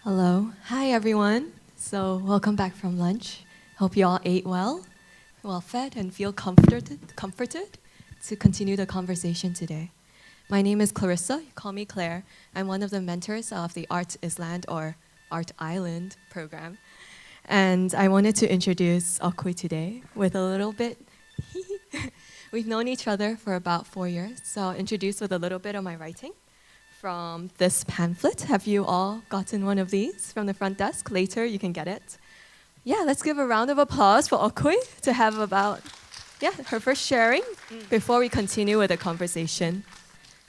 Hello. Hi, everyone. So welcome back from lunch. Hope you all ate well fed, and feel comforted to continue the conversation today. My name is Clarissa. You call me Claire. I'm one of the mentors of the Art Island or Art Island program. And I wanted to introduce Okui today with a little bit. We've known each other for about 4 years, so I'll introduce with a little bit of my writing from this pamphlet. Have you all gotten one of these from the front desk? Later, you can get it. Yeah, let's give a round of applause for Okui to have about her first sharing before we continue with the conversation.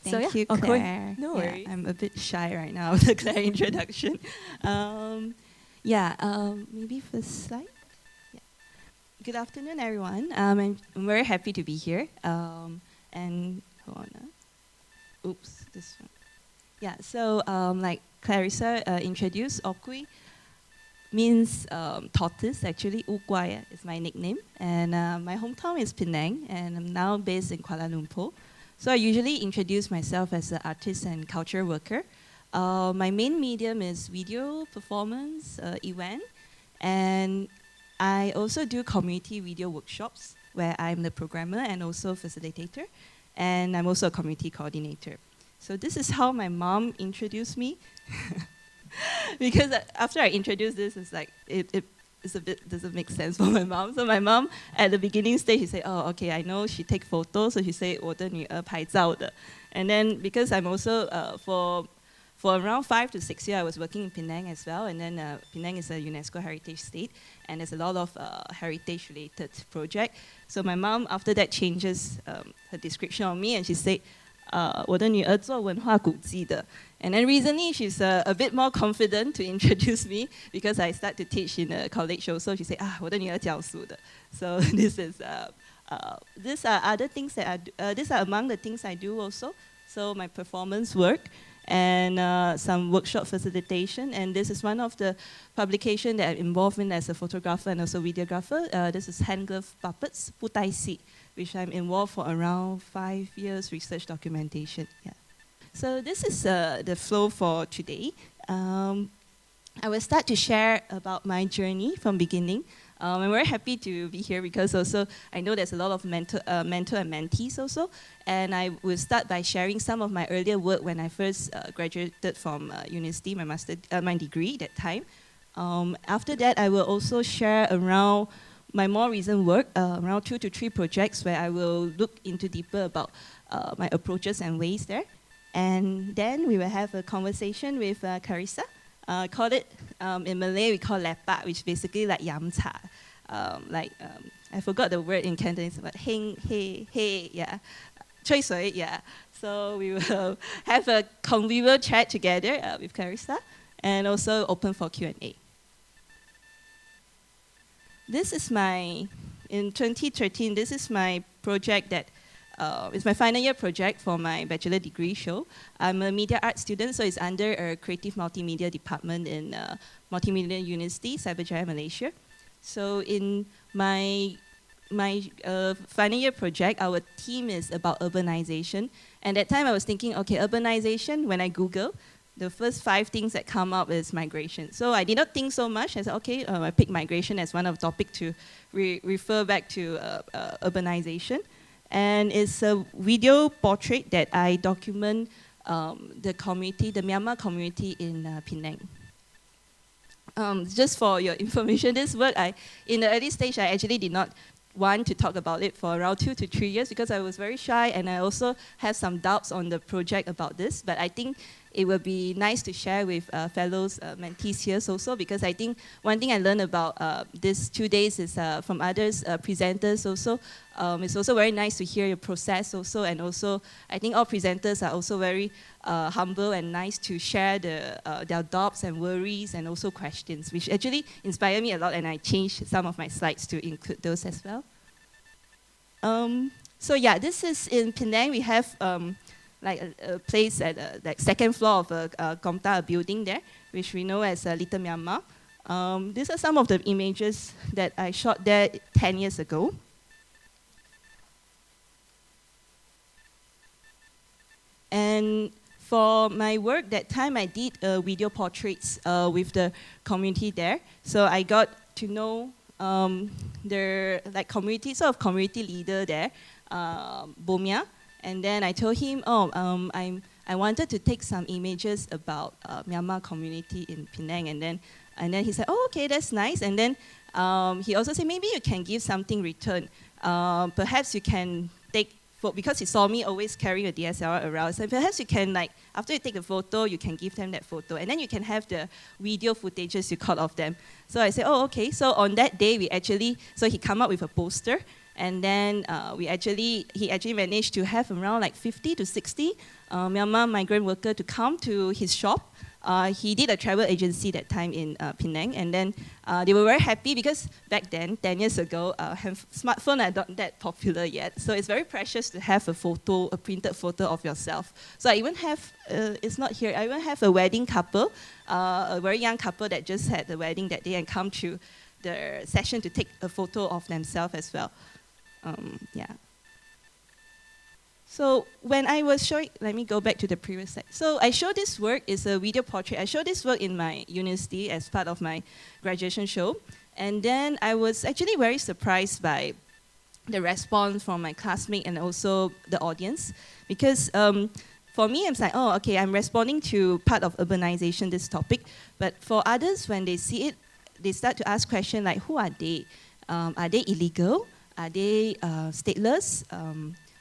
Thank you, Claire. Okui, no worries. I'm a bit shy right now with the Claire introduction. Maybe first slide. Yeah. Good afternoon, everyone. I'm very happy to be here. And hold on. Oops, this one. Yeah, so like Clarissa introduced, Okui means tortoise. Actually, Uguay is my nickname. And my hometown is Penang, and I'm now based in Kuala Lumpur. So I usually introduce myself as an artist and culture worker. My main medium is video, performance, event, and I also do community video workshops where I'm the programmer and also facilitator, and I'm also a community coordinator. So this is how my mom introduced me. Because after I introduce this, it's like, it's a bit doesn't make sense for my mom. So my mom, at the beginning stage, she said, oh, okay, I know she take photos, so she said, 我的女儿拍照的. And then, because I'm also, for around 5 to 6 years, I was working in Penang as well, and then Penang is a UNESCO heritage state, and there's a lot of heritage-related project. So my mom, after that, changes her description on me, and she said, 我的女儿做文化古迹的. And then recently, she's a bit more confident to introduce me because I start to teach in a college also. She said, 我的女儿教书的. So these are other things that these are among the things I do also. So my performance work and some workshop facilitation. And this is one of the publications that I'm involved in as a photographer and also videographer. This is Hand Glove Puppets, Putai Si, which I'm involved for around 5 years research documentation. Yeah. So this is the flow for today. I will start to share about my journey from beginning. I'm very happy to be here because also I know there's a lot of mentor and mentees also. And I will start by sharing some of my earlier work when I first graduated from university, my degree that time. After that, I will also share around my more recent work, around 2 to 3 projects where I will look into deeper about my approaches and ways there. And then we will have a conversation with Clarissa. Call it, in Malay, we call lepak, which basically like yam cha. I forgot the word in Cantonese, but heng, hey, yeah. Choi sui, yeah. So we will have a convivial chat together with Clarissa and also open for Q&A. This is in 2013, this is my project that it's my final year project for my bachelor degree show. I'm a media arts student, so it's under a creative multimedia department in Multimedia University, Cyberjaya, Malaysia. So in my final year project, our theme is about urbanization. And at that time I was thinking, okay, urbanization, when I Google, the first 5 things that come up is migration. So I did not think so much. I said, okay, I picked migration as one of the topic to refer back to urbanization. And it's a video portrait that I document the community, the Myanmar community in Penang. Just for your information, this work, in the early stage, I actually did not want to talk about it for around 2 to 3 years because I was very shy and I also have some doubts on the project about this. But I think it will be nice to share with fellows mentees here also, because I think one thing I learned about these 2 days is from others presenters also. It's also very nice to hear your process also, and also I think all presenters are also very humble and nice to share their doubts and worries and also questions, which actually inspired me a lot, and I changed some of my slides to include those as well. So yeah, this is in Penang. We have like a place at like 2nd floor of a Komta, a building there, which we know as Little Myanmar. These are some of the images that I shot there 10 years ago. And for my work that time, I did video portraits with the community there. So I got to know their community leader there, Bomia. And then I told him, I wanted to take some images about Myanmar community in Penang. And then he said, oh, okay, that's nice. And then he also said, maybe you can give something return. Perhaps you can take, because he saw me always carrying a DSLR around, so perhaps you can, like, after you take a photo, you can give them that photo. And then you can have the video footages you caught of them. So I said, oh, okay. So on that day, so he come up with a poster. And then he actually managed to have around like 50 to 60 Myanmar migrant workers to come to his shop. He did a travel agency that time in Penang, and then they were very happy because back then, 10 years ago, smartphones are not that popular yet. So it's very precious to have a printed photo of yourself. So I even have, it's not here, I even have a wedding couple, a very young couple that just had the wedding that day and come to the session to take a photo of themselves as well. So when I was showing, let me go back to the previous slide. So I showed this work, is a video portrait. I showed this work in my university as part of my graduation show. And then I was actually very surprised by the response from my classmate and also the audience. Because for me, I'm like, oh, okay, I'm responding to part of urbanization, this topic. But for others, when they see it, they start to ask questions like, who are they? Are they illegal? Are they stateless?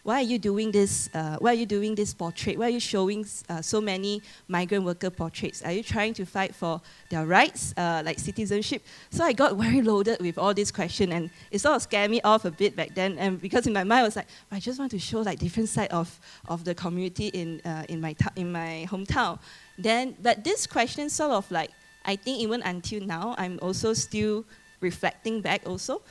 Why are you doing this? Why are you doing this portrait? Why are you showing so many migrant worker portraits? Are you trying to fight for their rights, like citizenship? So I got very loaded with all these questions, and it sort of scared me off a bit back then. And because in my mind I was like, I just want to show like different side of the community in my hometown. But this question sort of like, I think even until now, I'm also still reflecting back also.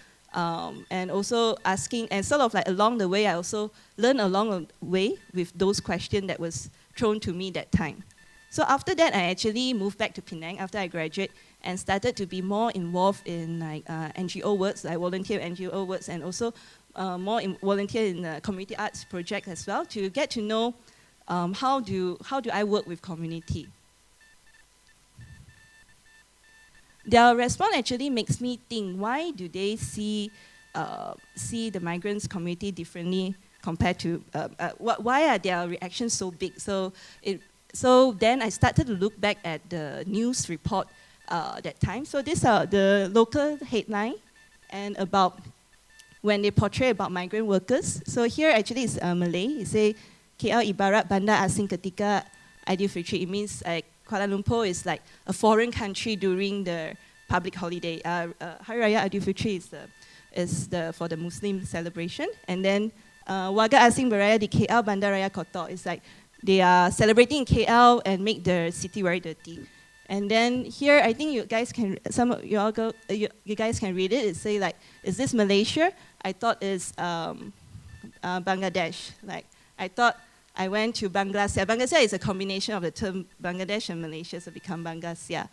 And also asking, and sort of like along the way, I also learned along the way with those questions that was thrown to me that time. So after that, I actually moved back to Penang after I graduated and started to be more involved in like NGO works, like volunteer NGO works, and also volunteer in the community arts project as well to get to know how do I work with community. Their response actually makes me think, why do they see the migrants community differently compared to, why are their reactions so big? So then I started to look back at the news report that time. So these are the local headline and about when they portray about migrant workers. So here actually is Malay. It say, KL ibarat bandar asing ketika Aidilfitri. It means like Kuala Lumpur is like a foreign country during the public holiday. Hari Raya Aidilfitri is for the Muslim celebration. And then Warga Asing Beraya di KL Bandar Raya Kotor. It's like they are celebrating in KL and make the city very dirty. And then here, I think you guys can, you guys can read it. It say like, is this Malaysia? I thought it's Bangladesh. Like, I thought I went to Bangladesh. Bangladesh is a combination of the term Bangladesh and Malaysia, so become Bangladesh.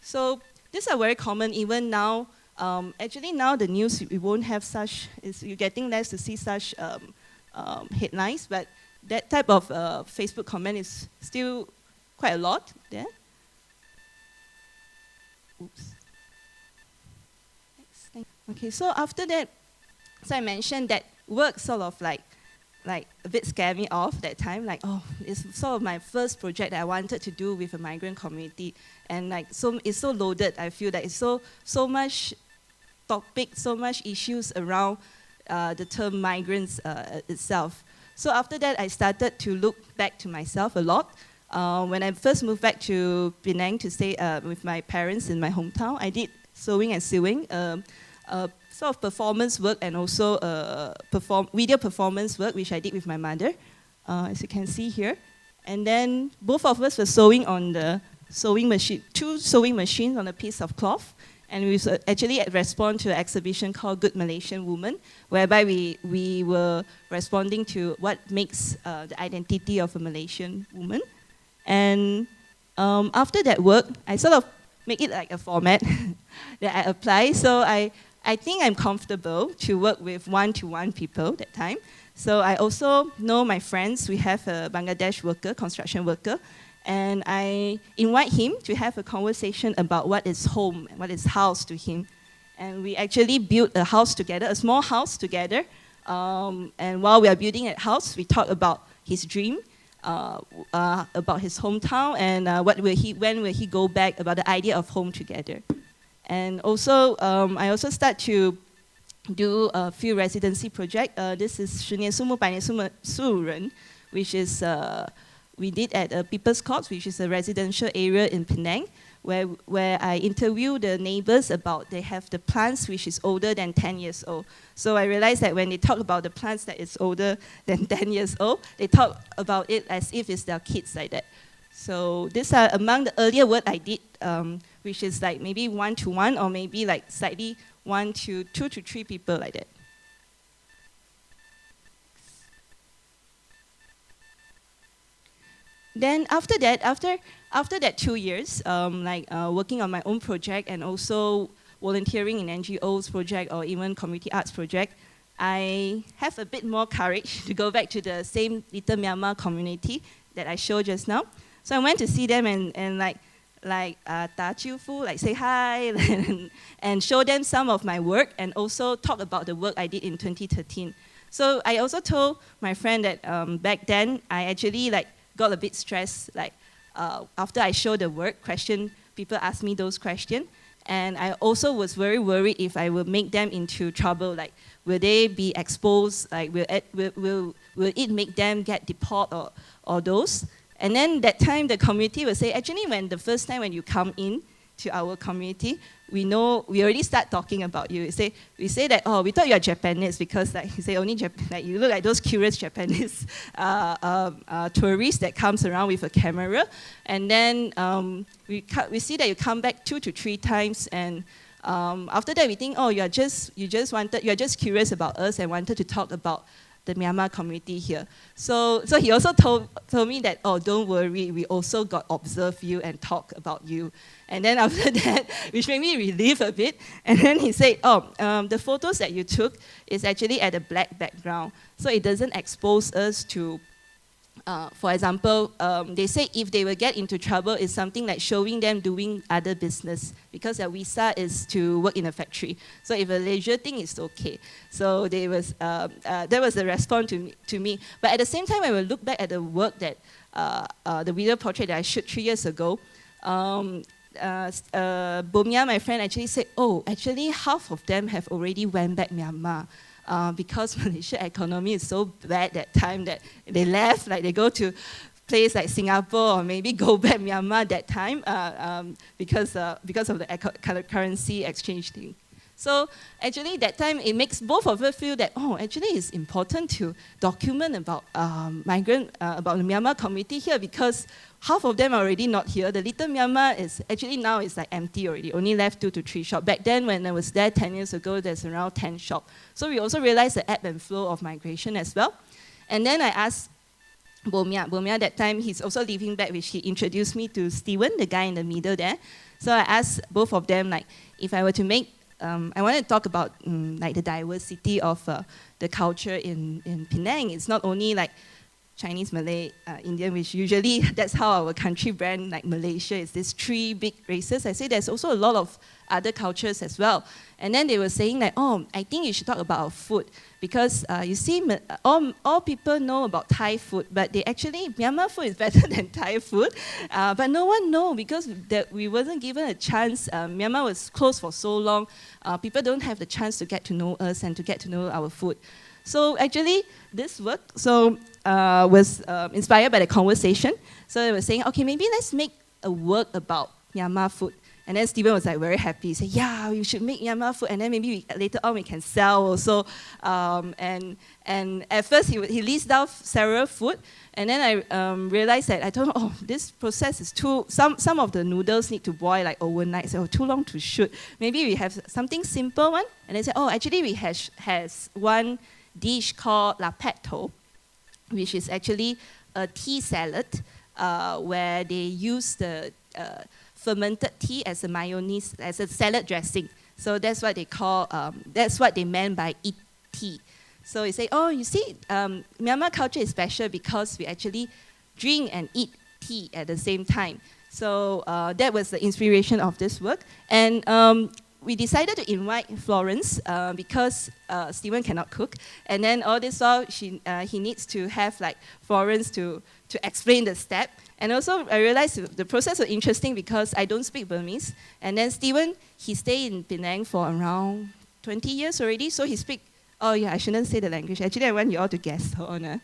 So these are very common even now. Actually now the news, we won't have such, you're getting less to see such headlines, but that type of Facebook comment is still quite a lot there. Oops. Okay, so after that, so I mentioned that work sort of like a bit scared me off that time. Like, oh, it's sort of my first project that I wanted to do with a migrant community, and like it's so loaded. I feel that it's so much topic, so much issues around the term migrants itself. So after that, I started to look back to myself a lot. When I first moved back to Penang to stay with my parents in my hometown, I did sewing and sewing. Sort of performance work and also video performance work, which I did with my mother, as you can see here. And then both of us were sewing on the sewing machine, 2 sewing machines on a piece of cloth. And we actually respond to an exhibition called Good Malaysian Woman, whereby we were responding to what makes the identity of a Malaysian woman. And after that work, I sort of make it like a format that I apply. So I think I'm comfortable to work with one-to-one people that time. So I also know my friends. We have a Bangladesh worker, construction worker, and I invite him to have a conversation about what is home, what is house to him. And we actually built a house together, a small house together. And while we are building that house, we talk about his dream, about his hometown, and when will he go back, about the idea of home together. And also, I also start to do a few residency projects. This is 10年树木百年树人, which is we did at People's Court, which is a residential area in Penang, where I interview the neighbors about they have the plants which is older than 10 years old. So I realized that when they talk about the plants that is older than 10 years old, they talk about it as if it's their kids like that. So these are among the earlier work I did, which is like maybe 1-to-1 or maybe like slightly 2 to 3 people like that. Then after that 2 years, working on my own project and also volunteering in NGOs project or even community arts project, I have a bit more courage to go back to the same Little Myanmar community that I showed just now. So I went to see them and da chiu fu, like say hi, and show them some of my work and also talk about the work I did in 2013. So I also told my friend that back then I actually got a bit stressed, after I showed the work, people asked me those questions, and I also was very worried if I would make them into trouble, will they be exposed, will it make them get deported or those? And then that time the community will say, actually the first time when you come in to our community, we already start talking about you. We say that, oh, we thought you are Japanese because you say only Japan, you look like those curious Japanese tourists that comes around with a camera. And then we see that you come back 2 to 3 times, and after that we think, oh, you're just curious about us and wanted to talk about the Myanmar community here. So he also told me that, oh, don't worry, we also got observe you and talk about you. And then after that, which made me relieve a bit, and then he said, oh, the photos that you took is actually at a black background, so it doesn't expose us to, for example, they say if they will get into trouble, it's something like showing them doing other business, because their visa is to work in a factory. So if a leisure thing is okay. So that was the response to me. But at the same time, when we look back at the work that, the video portrait that I shot 3 years ago, Bomia, my friend, actually said, oh, actually half of them have already went back Myanmar. Because Malaysia economy is so bad that time that they left, they go to place like Singapore or maybe go back Myanmar that time because of the currency exchange thing. So actually that time it makes both of us feel that, oh, actually it's important to document about about the Myanmar community here, because half of them are already not here. The Little Myanmar is actually now is empty already, only left 2 to 3 shops. Back then when I was there 10 years ago, there's around 10 shops. So we also realized the ebb and flow of migration as well. And then I asked Bomia that time, he's also living back, which he introduced me to Steven, the guy in the middle there. So I asked both of them, if I were to make, I wanted to talk about the diversity of the culture in Penang. It's not only Chinese, Malay, Indian, which usually that's how our country brand, Malaysia, is these 3 big races. I say there's also a lot of other cultures as well. And then they were saying oh, I think you should talk about our food, because you see, all people know about Thai food, but Myanmar food is better than Thai food. But no one knows, because we wasn't given a chance. Myanmar was closed for so long. People don't have the chance to get to know us and to get to know our food. So actually, this work was inspired by the conversation. So they were saying, okay, maybe let's make a work about Myanmar food. And then Steven was very happy. He said, yeah, we should make Myanmar food, and then maybe later on we can sell also. And at first he lists down several food, and then I realized that I told him, oh, this process is some of the noodles need to boil overnight, so too long to shoot. Maybe we have something simple one. And they said, oh, actually we has one dish called La Petto, which is actually a tea salad where they use the fermented tea as a mayonnaise, as a salad dressing. So that's what they call, that's what they meant by eat tea. So he said, oh, you see, Myanmar culture is special because we actually drink and eat tea at the same time. So that was the inspiration of this work. And we decided to invite Florence because Stephen cannot cook. And then all this while, he needs to have like Florence to explain the step. And also, I realized the process was interesting because I don't speak Burmese. And then Stephen, he stayed in Penang for around 20 years already. So he speaks, oh yeah, I shouldn't say the language. Actually, I want you all to guess. Hold on.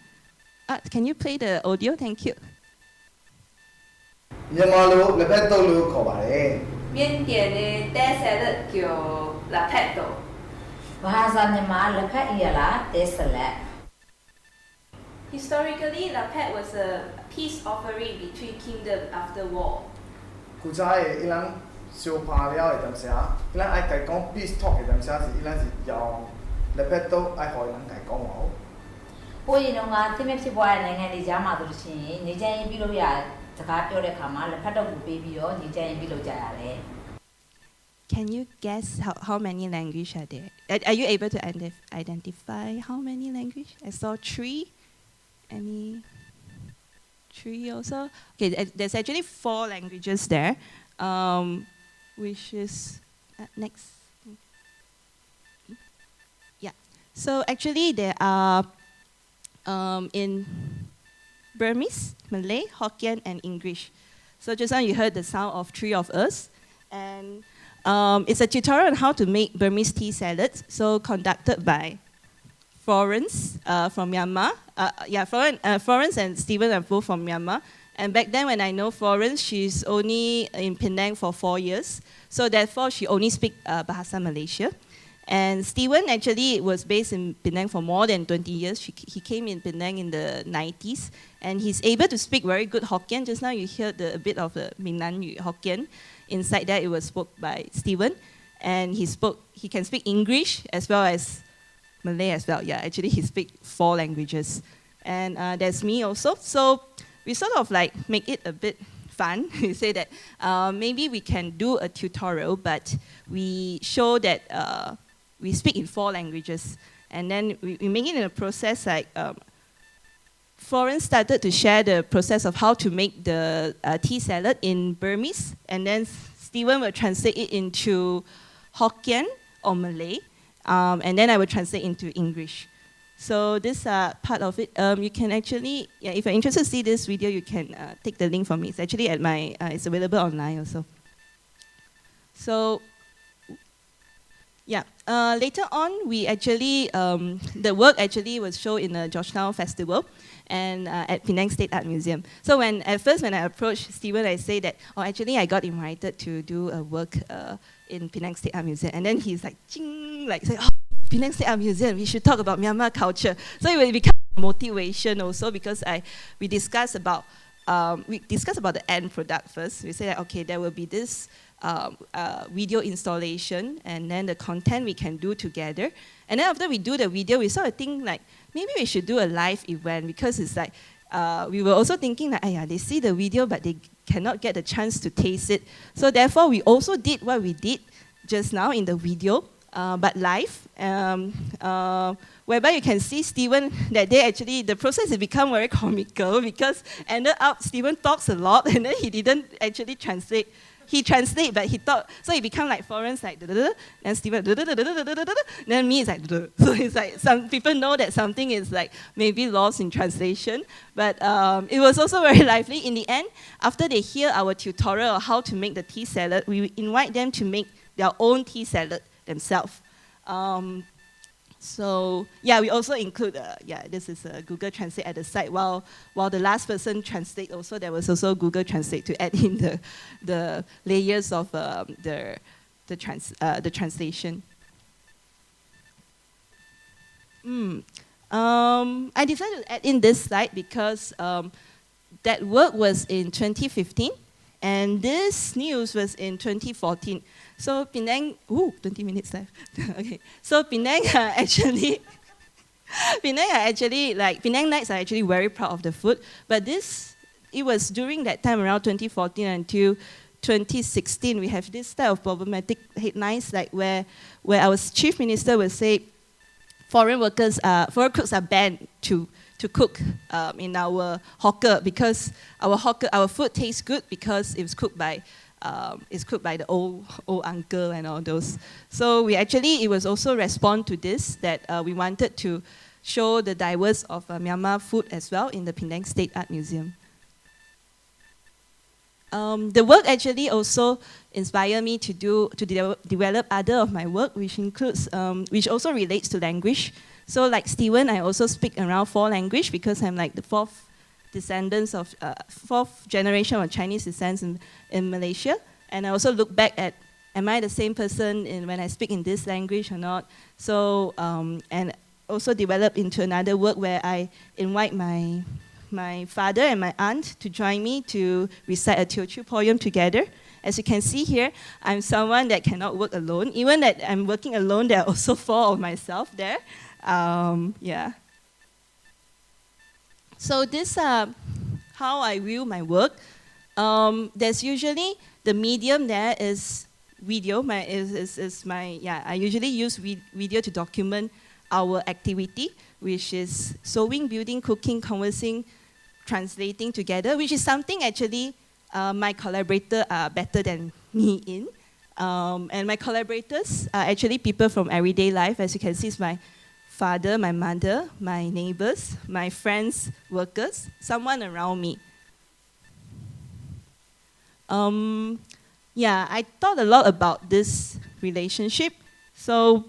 Can you play the audio? Thank you. မြန်မာလိုလက်ဖက်တုပ်လို့ခေါ်ပါတယ် မြင်းတယ်နဲ့တဲဆယ်လက်ကျော်လက်ဖက်တုပ် ဘာသာမြန်မာလက်ဖက်ရလားတဲဆလက် Historically, lapet was a peace offering between kingdoms after war. ခုစားရဲ့အလန်ဆိုပါရရတဲ့ဆရာအလန်အိုက်ကိုင်ကောင်း peace talk တဲ့ဆရာစီအလန်စီကြောင်းလက်ဖက်တုပ်အိုက်ဟော်လန်ကိုင်ကောင်းပါဦး ဟိုရင်တော့ငါသိမဲ့ဖြစ်ပွားတဲ့နိုင်ငံတွေကြားမှာဆိုလို့ရှိရင်နေချမ်းရေးပြုလုပ်ရစကားပြောတဲ့အခါမှာလက်ဖက်တော့ကိုပေးပြီးတော့နေချမ်းရေးပြုလုပ်ကြရတယ် Can you guess how many languages are there? Are you able to identify how many languages? I saw 3. Any 3 also? Okay, there's actually 4 languages there, which is next. Yeah. So actually there are in Burmese, Malay, Hokkien, and English. So just now you heard the sound of 3 of us, and it's a tutorial on how to make Burmese tea salads. So conducted by Florence from Myanmar. Florence and Stephen are both from Myanmar. And back then when I know Florence, she's only in Penang for 4 years. So therefore she only speaks Bahasa Malaysia. And Stephen actually was based in Penang for more than 20 years. He came in Penang in the 90s. And he's able to speak very good Hokkien. Just now you heard a bit of the Minnan Yu Hokkien. Inside that it was spoken by Stephen. And he can speak English as well as Malay as well. Yeah, actually he speaks 4 languages. And there's me also. So we sort of like make it a bit fun. We say that maybe we can do a tutorial, but we show that we speak in 4 languages. And then we make it in a process like Florence started to share the process of how to make the tea salad in Burmese. And then Stephen will translate it into Hokkien or Malay. And then I will translate into English. So this part of it, you can actually, if you're interested to see this video, you can take the link from me. It's actually at it's available online also. So, yeah, later on, we actually, the work actually was shown in a Georgetown Festival and at Penang State Art Museum. So at first when I approached Stephen, I say that, oh, actually I got invited to do a work in Penang State Art Museum. And then he's like, ching, like, say, oh, Penang State Art Museum, we should talk about Myanmar culture. So it will become motivation also because we discuss about the end product first. We say that, okay, there will be this video installation and then the content we can do together. And then after we do the video, we sort of think like, maybe we should do a live event because it's like, we were also thinking like, they see the video but they cannot get the chance to taste it. So therefore, we also did what we did just now in the video, but live, whereby you can see Stephen that day actually, the process has become very comical because ended up Stephen talks a lot and then he didn't actually translate. He translate, but he thought, so it become like Florence like, and Stephen, then me is like, so it's like, some people know that something is like maybe lost in translation, but it was also very lively. In the end, after they hear our tutorial on how to make the tea salad, we invite them to make their own tea salad themselves. So yeah, we also include, this is Google Translate at the side. While the last person translate also, there was also Google Translate to add in the layers of the translation. I decided to add in this slide because that work was in 2015. And this news was in 2014. So Penang, 20 minutes left. Okay. So Penang Penang Nights are actually very proud of the food. But it was during that time around 2014 until 2016, we have this type of problematic headlines like where our chief minister will say, foreign cooks are banned to cook in our hawker because our food tastes good because it's cooked by the old uncle and all those. So it was also respond to this that we wanted to show the diverse of Myanmar food as well in the Penang State Art Museum. The work actually also inspired me to develop other of my work, which includes, which also relates to language. So like Steven, I also speak around 4 languages because I'm like the 4th generation of Chinese descent in Malaysia. And I also look back at, am I the same person when I speak in this language or not? So, and also develop into another work where I invite my father and my aunt to join me to recite a Teochew poem together. As you can see here, I'm someone that cannot work alone. Even that I'm working alone, there are also 4 of myself there. Yeah. So this how I view my work. There's usually the medium there is video. I usually use video to document our activity, which is sewing, building, cooking, conversing, translating together, which is something actually my collaborators are better than me in. And my collaborators are actually people from everyday life. As you can see, it's my father, my mother, my neighbors, my friends, workers, someone around me. Yeah, I thought a lot about this relationship. So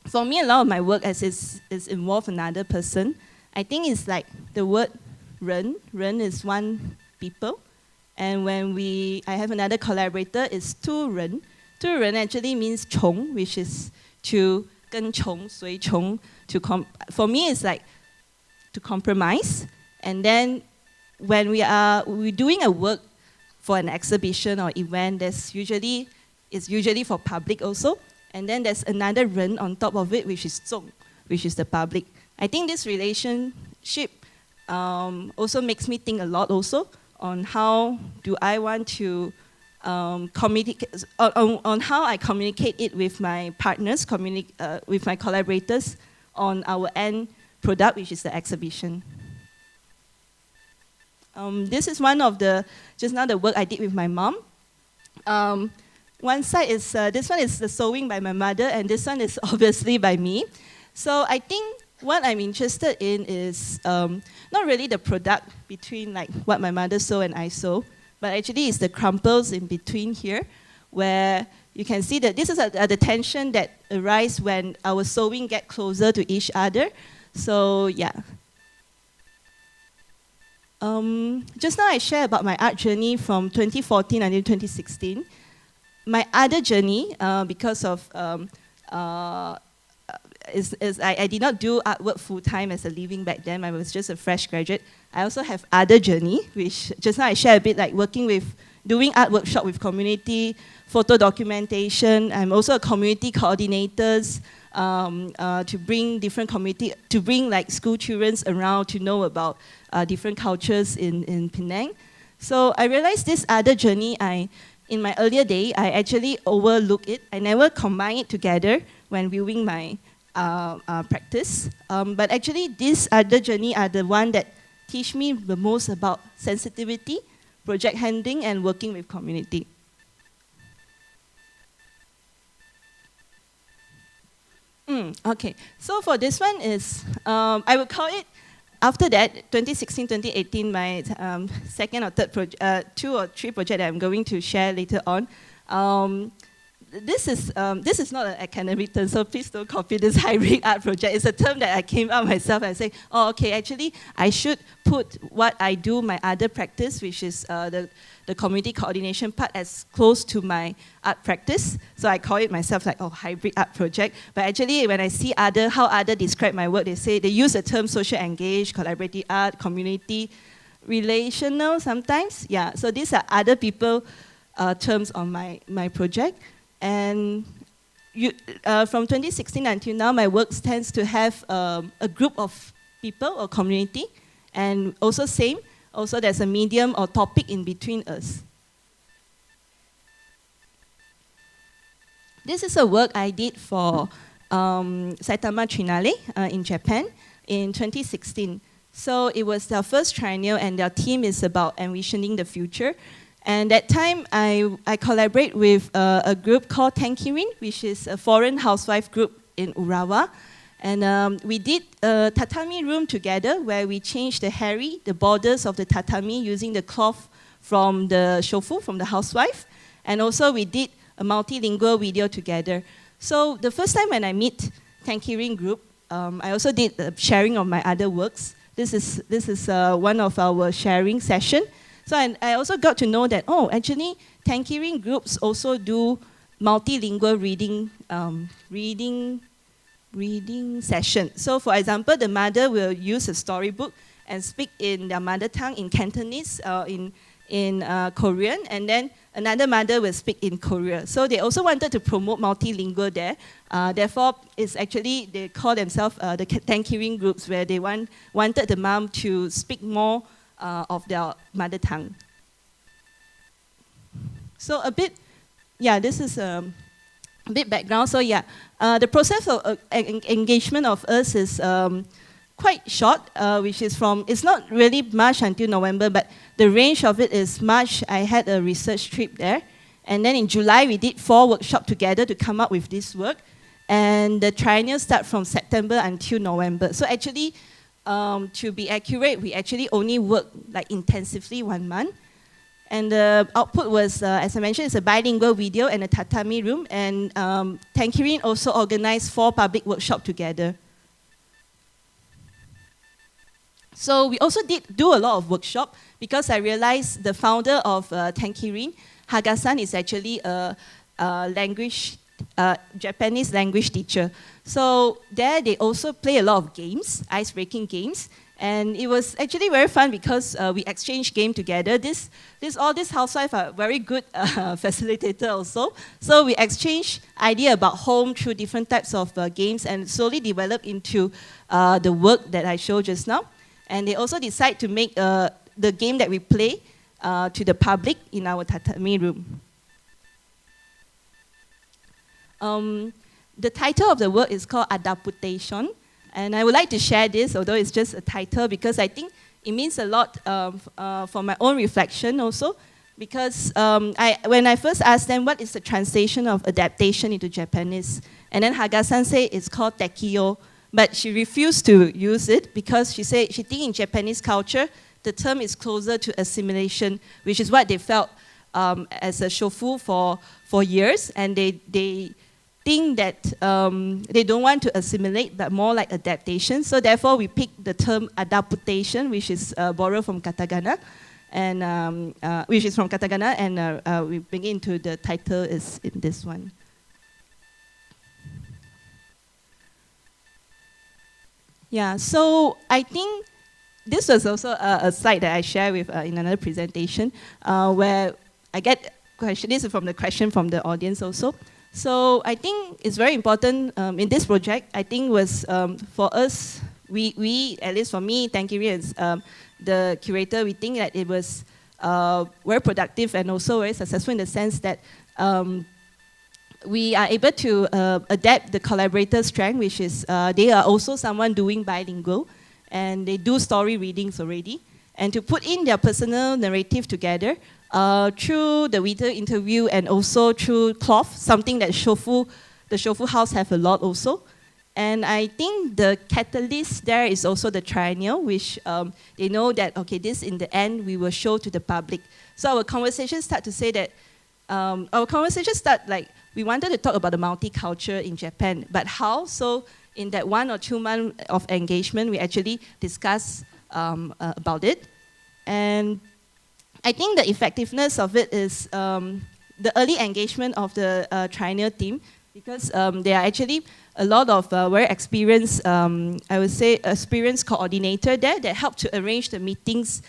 for me, a lot of my work is involved another person. I think it's like the word ren. Ren is one people. And when I have another collaborator, it's two ren. Two ren actually means chong, which is to 跟从, 随从, for me, it's like to compromise. And then when we're doing a work for an exhibition or event, it's usually for public also. And then there's another ren on top of it, which is zong, which is the public. I think this relationship also makes me think a lot also on how do I want to communicate, on how I communicate it with my partners, with my collaborators on our end product, which is the exhibition. This is one of just now the work I did with my mom. One side is, this one is the sewing by my mother, and this one is obviously by me. So I think what I'm interested in is not really the product between like what my mother sew and I sew, but actually it's the crumples in between here, where you can see that this is the tension that arises when our sewing get closer to each other. So yeah. Just now I shared about my art journey from 2014 until 2016. My other journey, because of I did not do artwork full-time as a living back then. I was just a fresh graduate. I also have other journey, which just now I share a bit like doing art workshop with community, photo documentation. I'm also a community coordinators to bring different community, to bring like school children around to know about different cultures in Penang. So I realized this other journey, in my earlier day, I actually overlooked it. I never combine it together when viewing my practice. But actually, this other journey are the one that teach me the most about sensitivity, project handling, and working with community. Okay, so for this one is, I would call it, after that, 2016, 2018, my second or third 2 or 3 projects that I'm going to share later on. This is not an academic term, so please don't copy this hybrid art project. It's a term that I came up myself and say, oh, okay, actually, I should put what I do, my other practice, which is the community coordination part, as close to my art practice. So I call it myself like, oh, hybrid art project. But actually, when I see how others describe my work, they use the term social engaged, collaborative art, community, relational sometimes. Yeah, so these are other people terms on my project. And from 2016 until now, my work tends to have a group of people or community, and also there's a medium or topic in between us. This is a work I did for Saitama Trinale in Japan in 2016. So it was their first triennial, and their theme is about envisioning the future. And that time, I collaborate with a group called Tankirin, which is a foreign housewife group in Urawa. And we did a tatami room together where we changed the borders of the tatami using the cloth from the shofu, from the housewife. And also we did a multilingual video together. So the first time when I meet Tankirin group, I also did the sharing of my other works. This is one of our sharing session. So I also got to know that, oh, actually Tankirin groups also do multilingual reading session. So for example, the mother will use a storybook and speak in their mother tongue, in Cantonese, in Korean, and then another mother will speak in Korea. So they also wanted to promote multilingual there. Therefore, it's actually, they call themselves the Tankirin groups, where they wanted the mom to speak more of their mother tongue. So a bit, yeah, this is a bit background. So yeah, the process of engagement of us is quite short, which is from, it's not really March until November, but the range of it is March. I had a research trip there. And then in July, we did 4 workshops together to come up with this work. And the triennial start from September until November. So actually, to be accurate, we actually only worked like intensively 1 month. And the output was, as I mentioned, it's a bilingual video and a tatami room. And Tankirin also organized 4 public workshops together. So we also did do a lot of workshop because I realized the founder of Tankirin, Haga-san, is actually a Japanese language teacher. So there they also play a lot of games, ice-breaking games. And it was actually very fun because we exchanged game together. All these housewives are very good facilitator also. So we exchanged idea about home through different types of games and slowly developed into the work that I showed just now. And they also decide to make the game that we play to the public in our tatami room. The title of the work is called Adaptation. And I would like to share this, although it's just a title, because I think it means a lot for my own reflection also. Because when I first asked them what is the translation of adaptation into Japanese, and then Haga-san said it's called tekiyo, but she refused to use it because she said she thinks in Japanese culture, the term is closer to assimilation, which is what they felt as a shofu for years, and they think that they don't want to assimilate, but more like adaptation. So therefore, we picked the term adaptation, which is borrowed from katakana, and which is from katakana, and we bring it into the title is in this one. Yeah, so I think this was also a slide that I share with in another presentation, where I get question. This is from the question from the audience also. So I think it's very important in this project. I think was for us, we at least for me, Tankirin as the curator, we think that it was very productive and also very successful in the sense that we are able to adapt the collaborator strength, which is they are also someone doing bilingual, and they do story readings already, and to put in their personal narrative together through the video interview and also through cloth, something that the shofu house have a lot also. And I think the catalyst there is also the triennial, which they know that, okay, this in the end we will show to the public. So our conversation start to say that, like, we wanted to talk about the multicultural in Japan, but how? So in that 1 or 2 months of engagement, we actually discussed about it. And I think the effectiveness of it is the early engagement of the triennial team, because there are actually a lot of very experienced, I would say, experienced coordinator there that help to arrange the meetings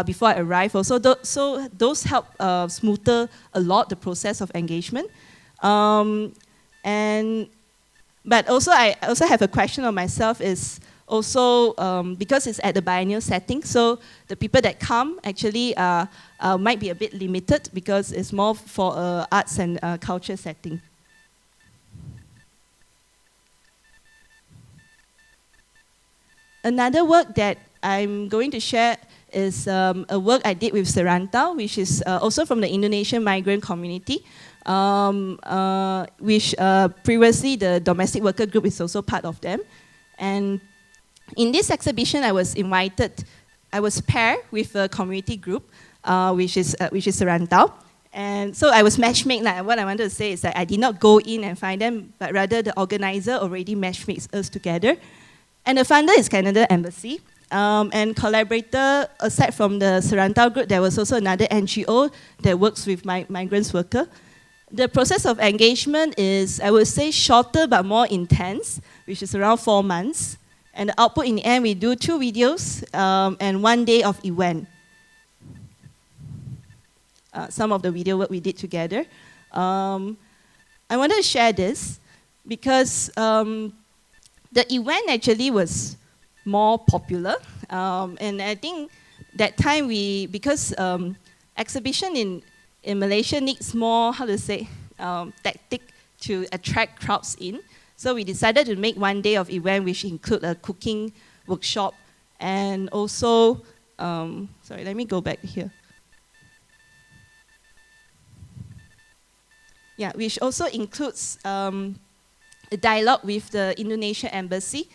before I arrive. Also, so those help smoother a lot the process of engagement. But also, I also have a question on myself is also because it's at the biennial setting, so the people that come actually might be a bit limited because it's more for arts and culture setting. another work that I'm going to share is a work I did with Serantau, which is also from the Indonesian migrant community, which previously the domestic worker group is also part of them. And in this exhibition, I was paired with a community group, which is Serantau. And so I was matchmade. Like, what I wanted to say is that I did not go in and find them, but rather the organizer already matchmakes us together. And the funder is Canada Embassy. And collaborator, aside from the Serantau group, there was also another NGO that works with migrants worker. The process of engagement is, I would say, shorter but more intense, which is around 4 months. And the output in the end, we do 2 videos and 1 day of event. Some of the video work we did together. I wanted to share this because the event actually was more popular. And I think that time because exhibition in Malaysia needs more, tactic to attract crowds in. So we decided to make 1 day of event which include a cooking workshop and also, sorry, let me go back here. Yeah, which also includes a dialogue with the Indonesian Embassy,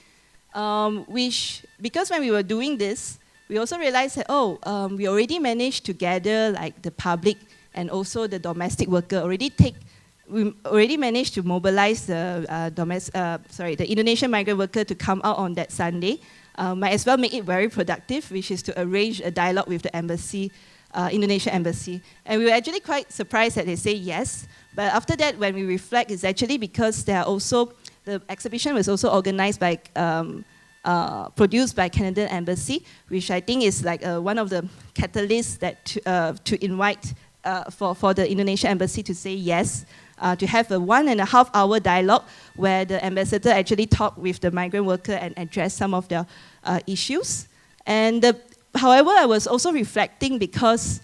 which, because when we were doing this, we also realized that, we already managed to gather like the public and also the domestic worker, we already managed to mobilize the Indonesian migrant worker to come out on that Sunday. Might as well make it very productive, which is to arrange a dialogue with the embassy, Indonesian Embassy. And we were actually quite surprised that they say yes. But after that, when we reflect, it's actually because there are also, the exhibition was also organized by, produced by Canadian Embassy, which I think is like one of the catalysts that to invite for the Indonesian Embassy to say yes, to have a 1.5 hour dialogue where the ambassador actually talked with the migrant worker and addressed some of their issues. And however, I was also reflecting because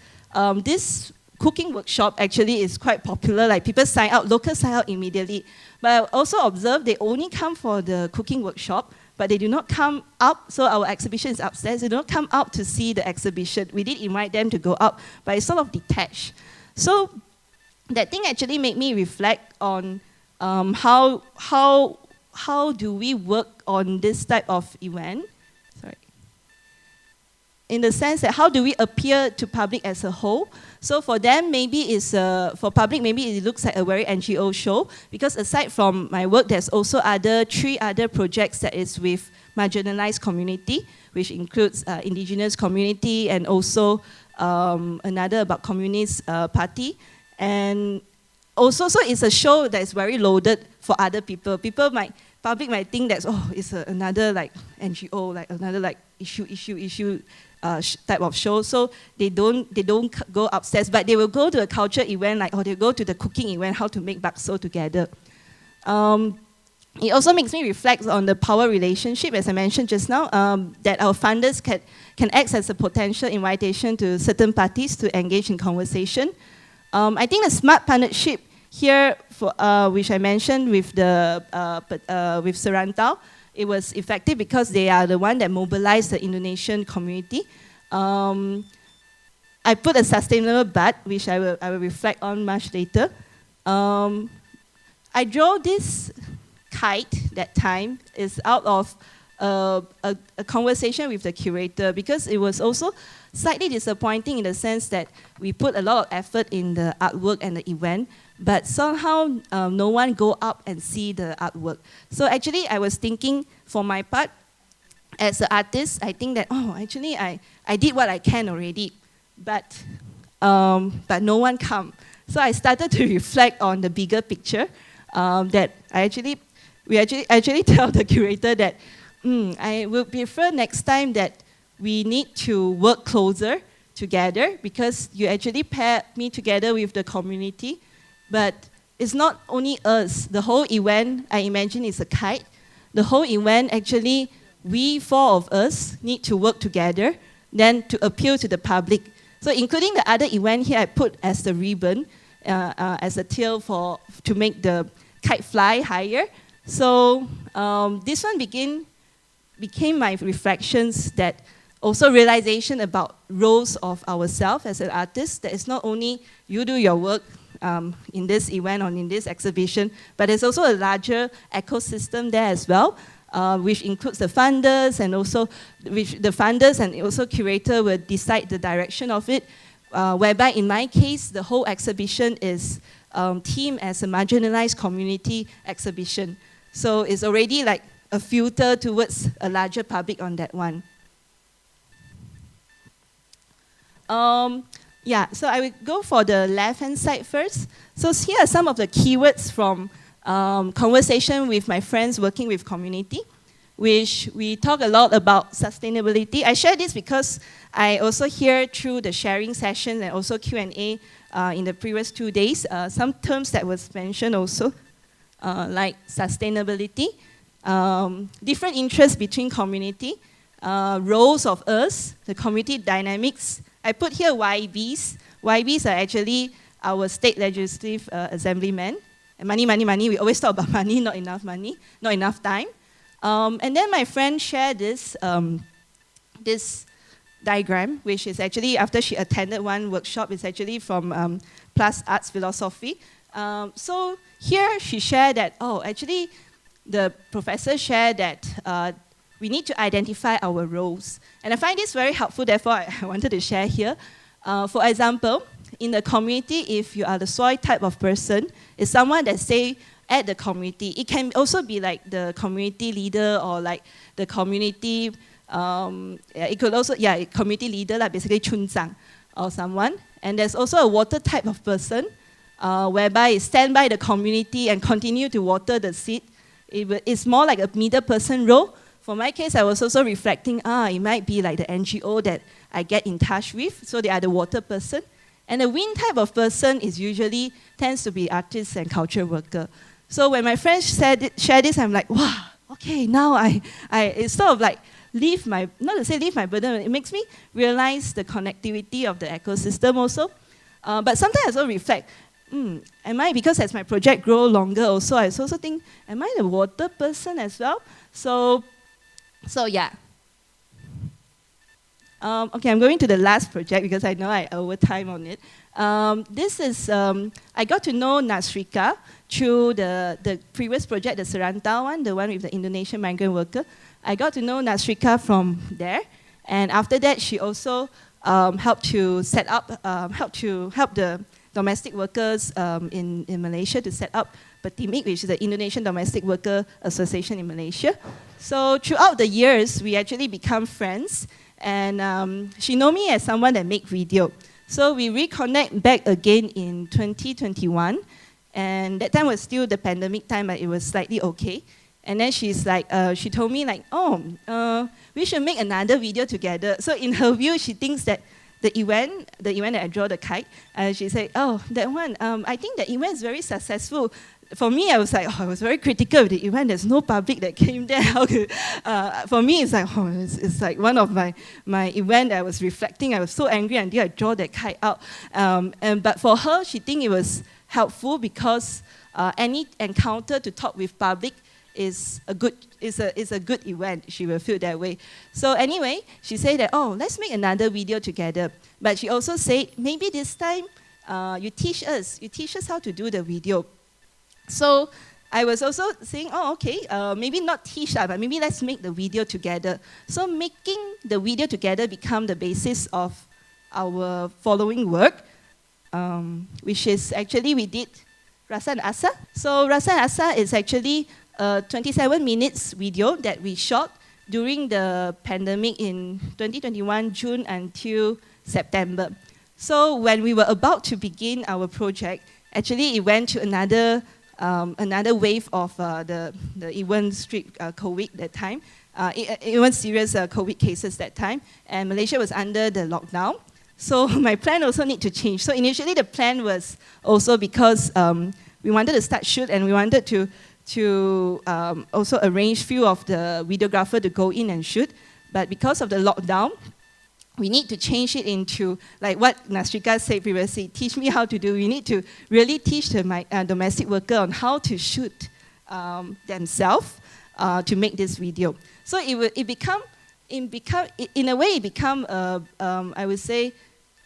this cooking workshop actually is quite popular, like people sign out, locals sign out immediately. But I also observed they only come for the cooking workshop, but they do not come up, so our exhibition is upstairs, they don't come up to see the exhibition. We did invite them to go up, but it's sort of detached. So that thing actually made me reflect on how do we work on this type of event, in the sense that how do we appear to public as a whole. So for them, maybe it's, for public, maybe it looks like a very NGO show, because aside from my work, there's also 3 other projects that is with marginalized community, which includes indigenous community and also another about Communist Party. And also, so it's a show that is very loaded for other people. Public might think that, it's another like NGO, like another like issue type of show. So they don't go upstairs, but they will go to a culture event, or they go to the cooking event, how to make bakso together. It also makes me reflect on the power relationship, as I mentioned just now, that our funders can act as a potential invitation to certain parties to engage in conversation. I think the smart partnership here, which I mentioned with with Serantau, it was effective because they are the one that mobilized the Indonesian community. I put a sustainable but, which I will reflect on much later. I drew this kite that time is out of a conversation with the curator, because it was also slightly disappointing in the sense that we put a lot of effort in the artwork and the event, but somehow no one go up and see the artwork. So actually I was thinking, for my part, as an artist, I think that, actually I did what I can already, but no one come. So I started to reflect on the bigger picture, that we actually tell the curator that I would prefer next time that we need to work closer together, because you actually pair me together with the community, but it's not only us. The whole event, I imagine, is a kite. The whole event, actually, we 4 of us need to work together, then to appeal to the public. So including the other event here, I put as the ribbon, as a tail to make the kite fly higher. So this one began became my reflections that also realization about roles of ourselves as an artist, that it's not only you do your work in this event or in this exhibition, but there's also a larger ecosystem there as well, which includes the funders and also curator will decide the direction of it, whereby in my case, the whole exhibition is themed as a marginalized community exhibition. So it's already like a filter towards a larger public on that one. Yeah, so I will go for the left-hand side first. So here are some of the keywords from conversation with my friends working with community, which we talk a lot about sustainability. I share this because I also hear through the sharing sessions and also Q&A in the previous 2 days, some terms that was mentioned also, like sustainability, different interests between community, roles of us, the community dynamics. I put here YBs. YBs are actually our state legislative assemblymen. And money, money, money. We always talk about money, not enough money, not enough time. And then my friend shared this, this diagram, which is actually after she attended one workshop. It's actually from Plus Arts Philosophy. So here she shared that, oh, actually the professor shared that we need to identify our roles. And I find this very helpful, therefore I wanted to share here. For example, in the community, if you are the soy type of person, it's someone that say at the community. It can also be like the community leader or like the community, it could also, yeah, community leader, like basically chunzang or someone. And there's also a water type of person, whereby you stand by the community and continue to water the seed. It's more like a middle person role. For my case, I was also reflecting, it might be like the NGO that I get in touch with, so they are the water person. And the wind type of person is usually, tends to be artists and culture worker. So when my friends shared this, I'm like, wow, okay, now it's sort of like not to say leave my burden, it makes me realize the connectivity of the ecosystem also. But sometimes I also reflect, am I, because as my project grow longer also, I also think, am I the water person as well? So yeah. Okay, I'm going to the last project because I know I over time on it. This is, I got to know Nasrika through the previous project, the Serantau one, the one with the Indonesian migrant worker. I got to know Nasrika from there. And after that, she also helped to set up, help the domestic workers in Malaysia to set up PETIMIK, which is the Indonesian Domestic Worker Association in Malaysia. So throughout the years, we actually become friends. And she know me as someone that make video. So we reconnect back again in 2021. And that time was still the pandemic time, but it was slightly okay. And then she's like, she told me like, we should make another video together. So in her view, she thinks that the event that I draw the kite, she said, oh, that one, I think the event is very successful. For me, I was like, I was very critical of the event. There's no public that came there. For me, it's like, it's like one of my event that I was reflecting. I was so angry until I draw that kite out. But for her, she think it was helpful because any encounter to talk with public is a good event. She will feel that way. So anyway, she said that, let's make another video together. But she also said, maybe this time you teach us how to do the video. So I was also saying, okay, maybe not teach, but maybe let's make the video together. So making the video together become the basis of our following work, which is actually we did Rasa and Asa. So Rasa and Asa is actually a 27 minutes video that we shot during the pandemic in 2021, June until September. So when we were about to begin our project, actually it went to another wave of the event street COVID that time, even serious COVID cases that time, and Malaysia was under the lockdown. So my plan also need to change. So initially the plan was also because we wanted to start shoot and we wanted to also arrange few of the videographer to go in and shoot, but because of the lockdown, we need to change it into, like what Nasrika said previously, teach me how to do. We need to really teach the domestic worker on how to shoot themselves. to make this video. So in a way, it become I would say,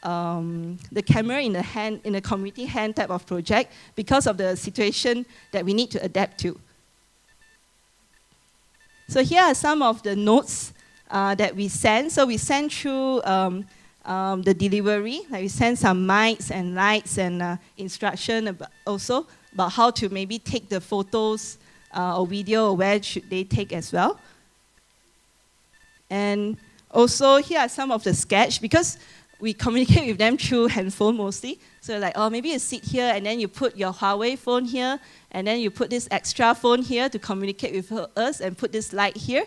the camera in the hand, in a community hand type of project because of the situation that we need to adapt to. So here are some of the notes that we send. So we send through the delivery, like we send some mics and lights and instruction also about how to maybe take the photos or video, or where should they take as well. And also here are some of the sketch, because we communicate with them through handphone mostly. So like, oh, maybe you sit here and then you put your Huawei phone here, and then you put this extra phone here to communicate with us, and put this light here.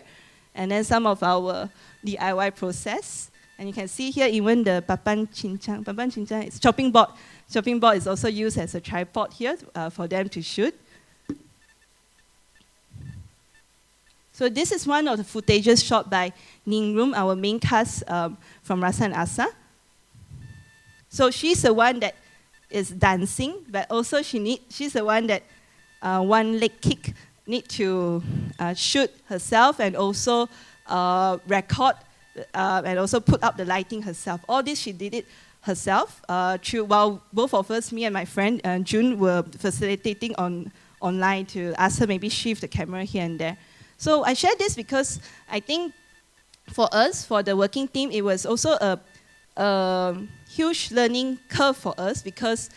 And then some of our DIY process. And you can see here even the papan cincang is chopping board. Chopping board is also used as a tripod here for them to shoot. So this is one of the footages shot by Ning Rum, our main cast from Rasa and Asa. So she's the one that is dancing, but also she's the one that one leg kick need to shoot herself, and also record and also put up the lighting herself. All this she did it herself while both of us, me and my friend June, were facilitating online to ask her maybe shift the camera here and there. So I share this because I think for us, for the working team, it was also a huge learning curve for us, because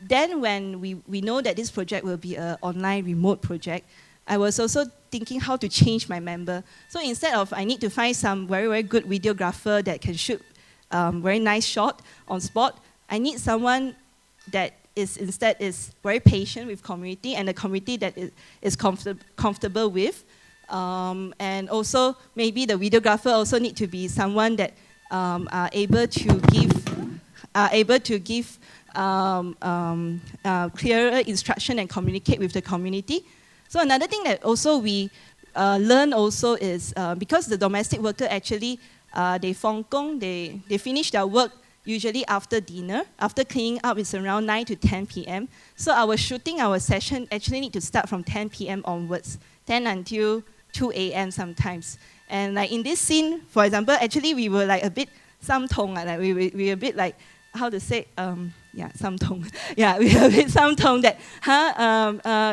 then when we know that this project will be an online remote project, I was also thinking how to change my member. So instead of I need to find some very, very good videographer that can shoot very nice shot on spot, I need someone that instead is very patient with community, and a community that is comfortable with. And also maybe the videographer also need to be someone that are able to give clearer instruction and communicate with the community. So another thing that also we learn also is because the domestic worker actually they finish their work usually after dinner. After cleaning up, it's around 9 to 10 p.m. So our session actually need to start from 10 p.m. onwards, 10 until 2 a.m. sometimes. And like in this scene, for example, actually we were like a bit samtong, like we were a bit like, how to say, samtong. Yeah, we were a bit samtong that,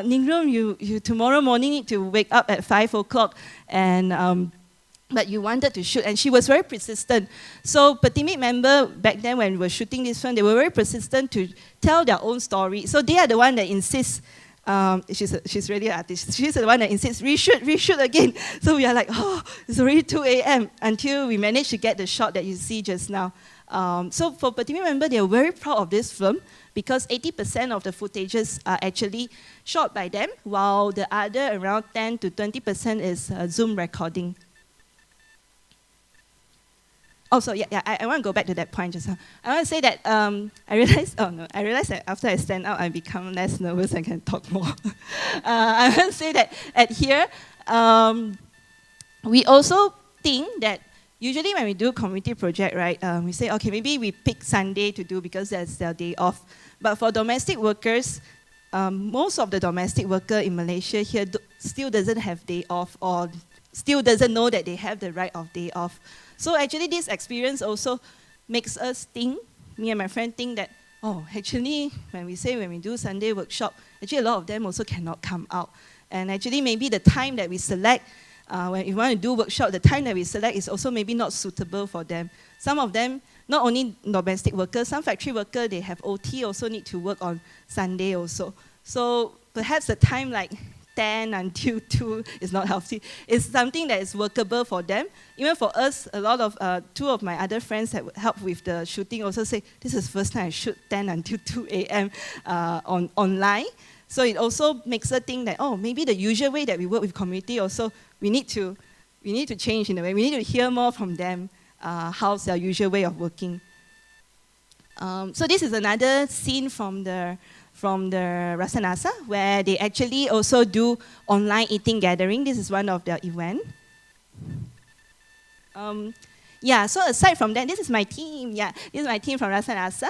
Ningrum, you tomorrow morning need to wake up at 5 o'clock, and but you wanted to shoot, and she was very persistent. So Petit member back then when we were shooting this film, they were very persistent to tell their own story. So they are the one that insists, she's really an artist, she's the one that insists, reshoot again. So we are like, oh, it's already 2 a.m. until we managed to get the shot that you see just now. So for Petit member, they are very proud of this film because 80% of the footages are actually shot by them, while the other around 10 to 20% is Zoom recording. Also, I want to go back to that point just now. I want to say that I realized that after I stand up, I become less nervous and can talk more. I want to say that at here, we also think that usually when we do community project, right, we say, okay, maybe we pick Sunday to do because that's their day off. But for domestic workers, most of the domestic worker in Malaysia here still doesn't have day off, or still doesn't know that they have the right of day off. So actually this experience also makes us think, me and my friend think that, oh, actually when we do Sunday workshop, actually a lot of them also cannot come out. And actually maybe the time that we select, when you want to do workshop, the time that we select is also maybe not suitable for them. Some of them, not only domestic workers, some factory workers, they have OT, also need to work on Sunday also. So perhaps the time like 10 until 2 is not healthy. It's something that is workable for them. Even for us, a lot of, two of my other friends that help with the shooting also say, this is the first time I shoot 10 until 2 a.m. Online. So it also makes us think that, oh, maybe the usual way that we work with community also, we need to change in a way. We need to hear more from them, how's their usual way of working. So this is another scene from the Rasa Nasa, where they actually also do online eating gathering. This is one of their events. So aside from that, this is my team. Yeah, this is my team from Rasa Nasa.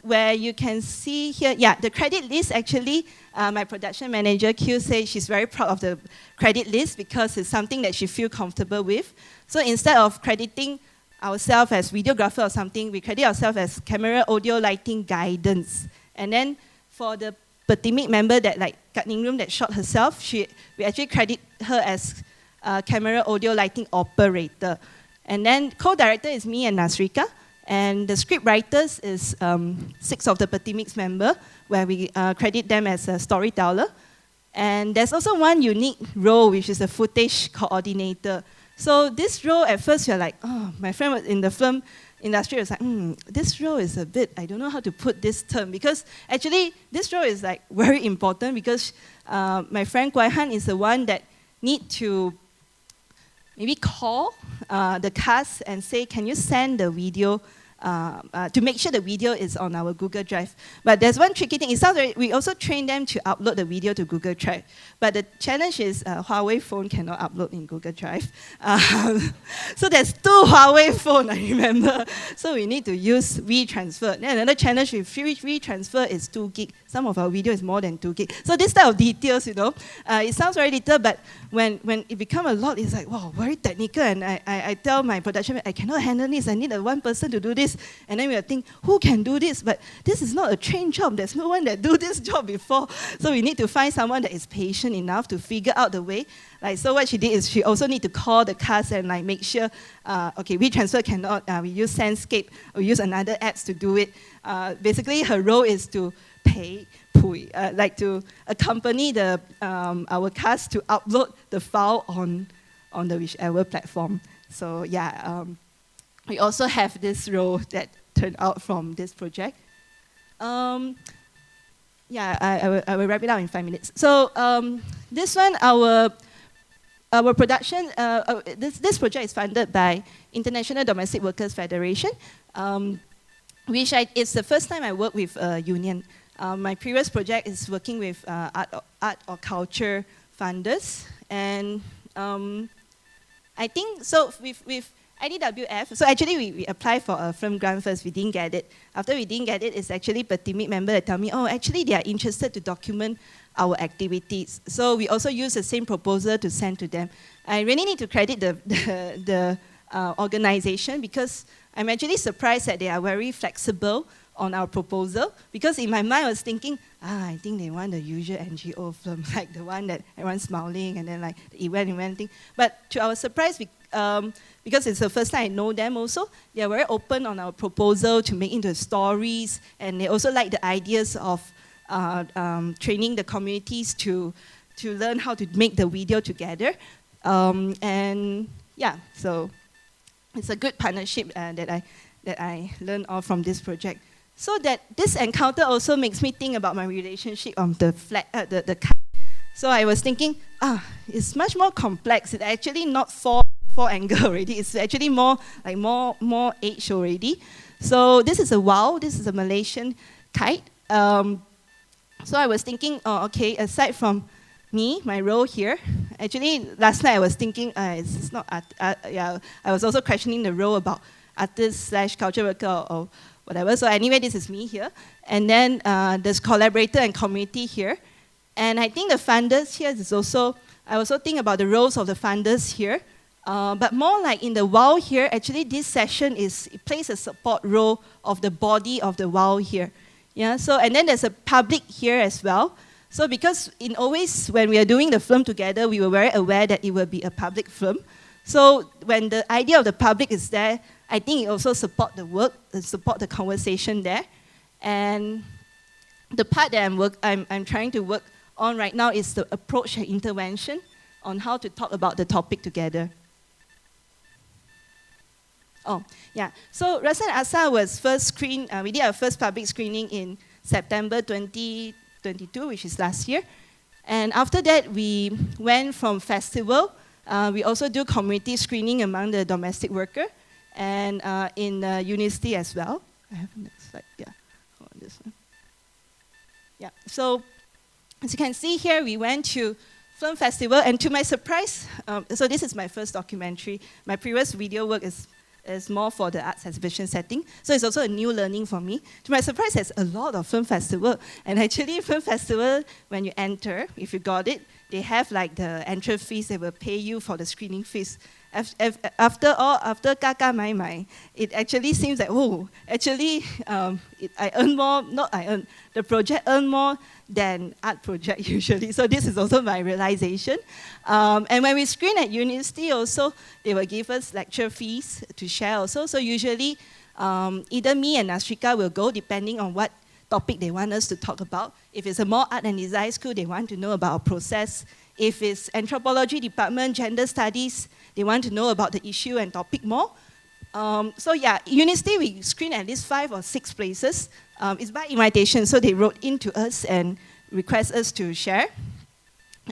where you can see here, yeah, the credit list actually, my production manager, Q, says she's very proud of the credit list because it's something that she feels comfortable with. So instead of crediting ourselves as videographer or something, we credit ourselves as camera, audio, lighting, guidance. And then for the Pertimik member that like Kat Ningrum that shot herself, we actually credit her as camera, audio, lighting operator. And then co-director is me and Nasrika. And the script writers is 6 of the Pertimik's member, where we credit them as a storyteller. And there's also one unique role, which is the footage coordinator. So this role, at first, you're like, oh, my friend was in the film industry was like, this role is a bit, I don't know how to put this term, because actually this role is like very important because my friend Kwai Han is the one that need to maybe call the cast and say, can you send the video to make sure the video is on our Google Drive. But there's one tricky thing. It sounds very, we also train them to upload the video to Google Drive. But the challenge is Huawei phone cannot upload in Google Drive. So there's 2 Huawei phone, I remember. So we need to use WeTransfer. Then another challenge with WeTransfer is 2 gig. Some of our video is more than 2 gig. So this type of details, you know, it sounds very little, but when it becomes a lot, it's like, wow, very technical. And I tell my production, I cannot handle this. I need one person to do this. And then we think, who can do this? But this is not a trained job. There's no one that do this job before. So we need to find someone that is patient enough to figure out the way. Like, so what she did is she also need to call the cast and like make sure, okay, WeTransfer cannot, we use Sandscape, or use another apps to do it. Basically, her role is to like to accompany the our cast to upload the file on the whichever platform. So yeah, we also have this role that turned out from this project. Yeah, I will wrap it up in 5 minutes. So this one, our production, this project is funded by International Domestic Workers Federation, which it's the first time I work with a union. My previous project is working with art or culture funders, and I think so with IDWF. So actually we applied for a film grant first. We didn't get it. After we didn't get it, it's actually Pertimik member that tell me, oh, actually they are interested to document our activities. So we also use the same proposal to send to them. I really need to credit the organization because I'm actually surprised that they are very flexible on our proposal, because in my mind I was thinking, I think they want the usual NGO film, like the one that everyone's smiling and then like the event thing. But to our surprise, because it's the first time I know them also, they are very open on our proposal to make into stories, and they also like the ideas of training the communities to learn how to make the video together. And yeah, so it's a good partnership that I learned all from this project. So that this encounter also makes me think about my relationship on the kite. So I was thinking, it's much more complex. It's actually not four angle already. It's actually more like more age already. So this is a wow. This is a Malaysian kite. So I was thinking, okay, aside from me, my role here, actually last night I was thinking, it's not yeah. I was also questioning the role about artist/culture worker or whatever. So anyway, this is me here. And then there's collaborator and community here. And I think the funders here is also, I also think about the roles of the funders here. But more like in the WOW here, actually this session it plays a support role of the body of the WOW here. Yeah, so, and then there's a public here as well. So because always when we are doing the film together, we were very aware that it will be a public film. So when the idea of the public is there, I think it also support the work, support the conversation there. And the part that I'm trying to work on right now is the approach and intervention on how to talk about the topic together. Oh, yeah. So Rasa and Asa was first screened, we did our first public screening in September 2022, which is last year. And after that, we went from festival. We also do community screening among the domestic worker and in university as well. I have the next slide, yeah. Hold on, this one. Yeah, so as you can see here, we went to film festival, and to my surprise, so this is my first documentary. My previous video work is is more for the arts exhibition setting. So it's also a new learning for me. To my surprise, there's a lot of film festival. And actually, film festival, when you enter, if you got it, they have like the entry fees, they will pay you for the screening fees. After Kaka Mai Mai, it actually seems like, I earn more, the project earn more than art project usually. So this is also my realization. And when we screen at university also, they will give us lecture fees to share also. So usually, either me and Nasrika will go depending on what topic they want us to talk about. If it's a more art and design school, they want to know about our process. If it's anthropology department, gender studies, they want to know about the issue and topic more. So yeah, university we screen at least 5 or 6 places. It's by invitation, so they wrote in to us and request us to share.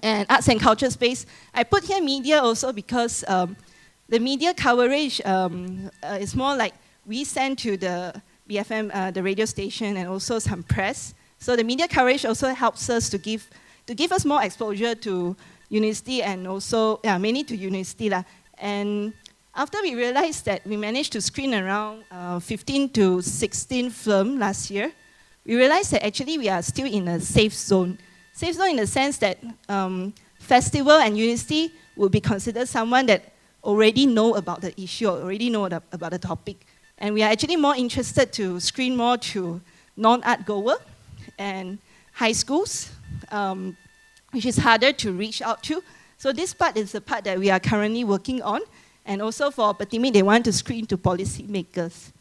And arts and culture space, I put here media also because the media coverage is more like we send to the BFM, the radio station, and also some press. So the media coverage also helps us to give us more exposure to university and also, mainly to university lah. And after we realized that we managed to screen around 15 to 16 films last year, we realized that actually we are still in a safe zone. Safe zone in the sense that festival and university would be considered someone that already know about the issue, or already know about the topic. And we are actually more interested to screen more to non-art goer and high schools, which is harder to reach out to. So this part is the part that we are currently working on. And also for Petimi, they want to screen to policymakers.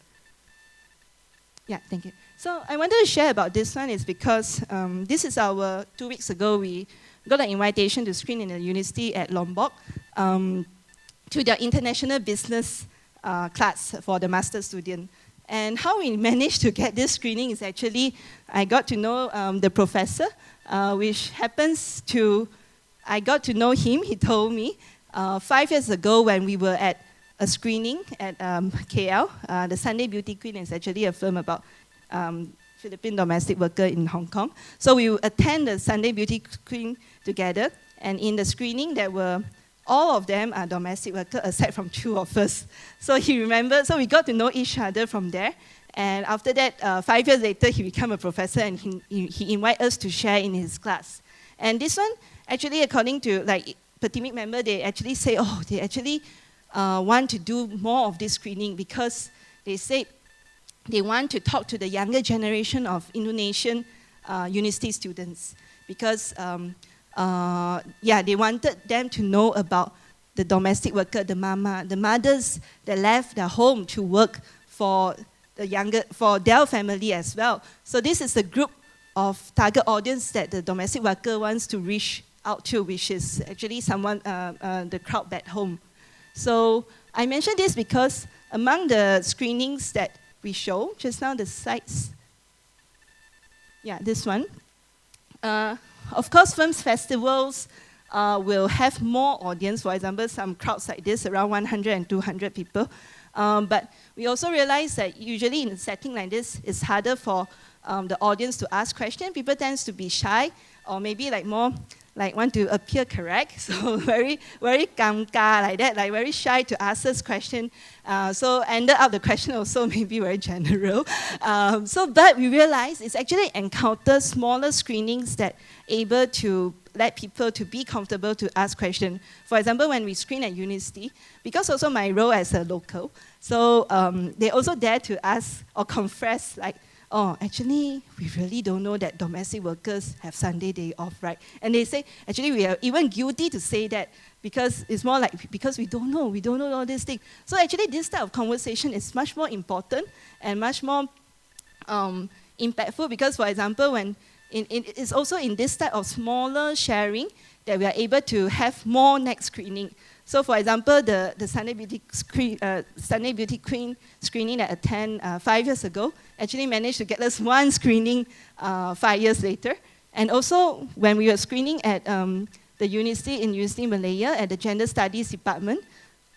Yeah, thank you. So I wanted to share about this one is because this is our, 2 weeks ago, we got an invitation to screen in the university at Lombok to their international business class for the master student. And how we managed to get this screening is actually, I got to know the professor, which happens to, I got to know him, he told me, 5 years ago when we were at a screening at KL, the Sunday Beauty Queen is actually a film about Philippine domestic worker in Hong Kong. So we attend the Sunday Beauty Queen together, and in the screening there were, all of them are domestic workers aside from 2 of us. So he remembered, so we got to know each other from there. And after that, 5 years later, he became a professor and he invited us to share in his class. And this one, actually, according to like Petimi member, they actually say, they actually want to do more of this screening because they say they want to talk to the younger generation of Indonesian university students because they wanted them to know about the domestic worker, the mothers that left their home to work for their family as well. So this is the group of target audience that the domestic worker wants to reach out to, which is actually someone, the crowd back home. So I mentioned this because among the screenings that we show, just now the sites, this one. Of course, films festivals will have more audience. For example, some crowds like this, around 100 and 200 people. But we also realize that usually in a setting like this, it's harder for the audience to ask questions. People tend to be shy, or maybe like more like want to appear correct. So very, very kamka like that, like very shy to ask us question. So ended up the question also maybe very general. But we realized it's actually encounter smaller screenings that able to let people to be comfortable to ask questions. For example, when we screen at university, because also my role as a local, so they also dare to ask or confess like, actually, we really don't know that domestic workers have Sunday day off, right? And they say, actually, we are even guilty to say that because it's more like, because we don't know all these things. So actually, this type of conversation is much more important and much more impactful because, for example, when it's also in this type of smaller sharing that we are able to have more next screening. So, for example, the Sunday Beauty Queen screening that I attend 5 years ago actually managed to get us 1 screening 5 years later. And also, when we were screening at the University Malaya at the Gender Studies Department,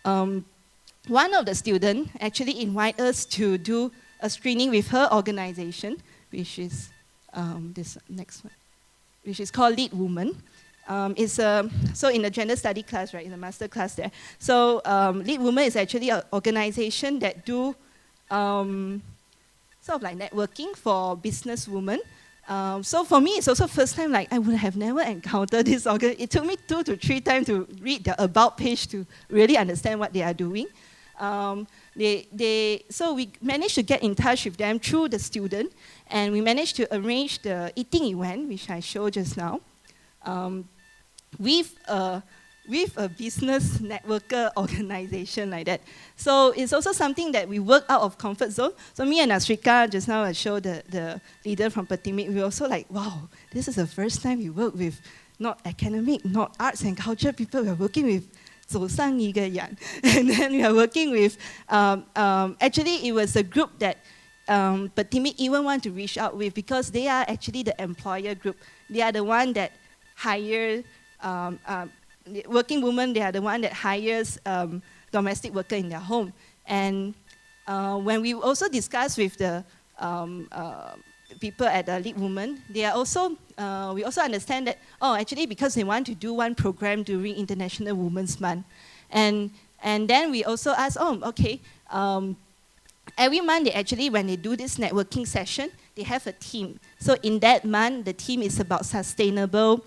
one of the students actually invited us to do a screening with her organization, which is this next one, which is called Lead Woman. So in the gender study class, right, in the master class there. So Lead Women is actually an organization that do sort of like networking for business women. So for me, it's also first time, like I would have never encountered this It took me 2 to 3 times to read the about page to really understand what they are doing. So we managed to get in touch with them through the student, and we managed to arrange the eating event, which I showed just now, with a business networker organization like that. So it's also something that we work out of comfort zone. So me and Asrika, just now I showed the leader from Pertimik, we were also like, wow, this is the first time we work with not academic, not arts and culture people, we are working with 走上一个人. And then we are working with, actually it was a group that Pertimik even want to reach out with, because they are actually the employer group. They are the one that hire, working women, they are the one that hires domestic worker in their home. And when we also discuss with the people at the Lead Women, they are also, we also understand that, actually because they want to do one program during International Women's Month. And then we also ask, okay, every month they actually, when they do this networking session, they have a theme. So in that month, the theme is about sustainable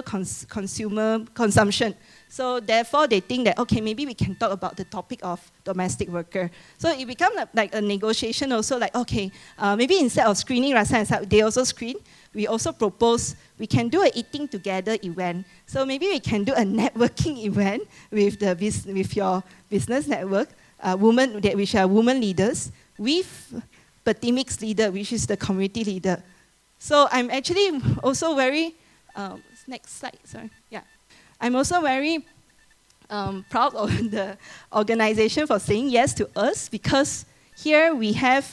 consumer consumption. So therefore, they think that, okay, maybe we can talk about the topic of domestic worker. So it becomes like a negotiation also, like, okay, maybe instead of screening Rasa and Sab, they also screen. We also propose we can do an eating together event. So maybe we can do a networking event with your business network, which are women leaders, with Pertimik's leader, which is the community leader. So I'm actually also very, next slide, sorry, yeah. I'm also very proud of the organization for saying yes to us, because here we have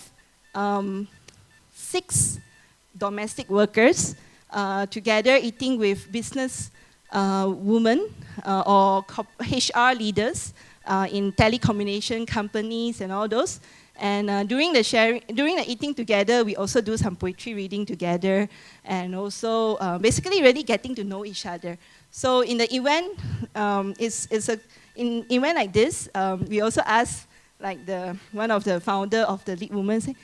6 domestic workers together eating with business women or HR leaders in telecommunication companies and all those. And during the eating together, we also do some poetry reading together, and also basically really getting to know each other. So in the event, in event like this, we also ask like one of the founder of the Lead Women, say,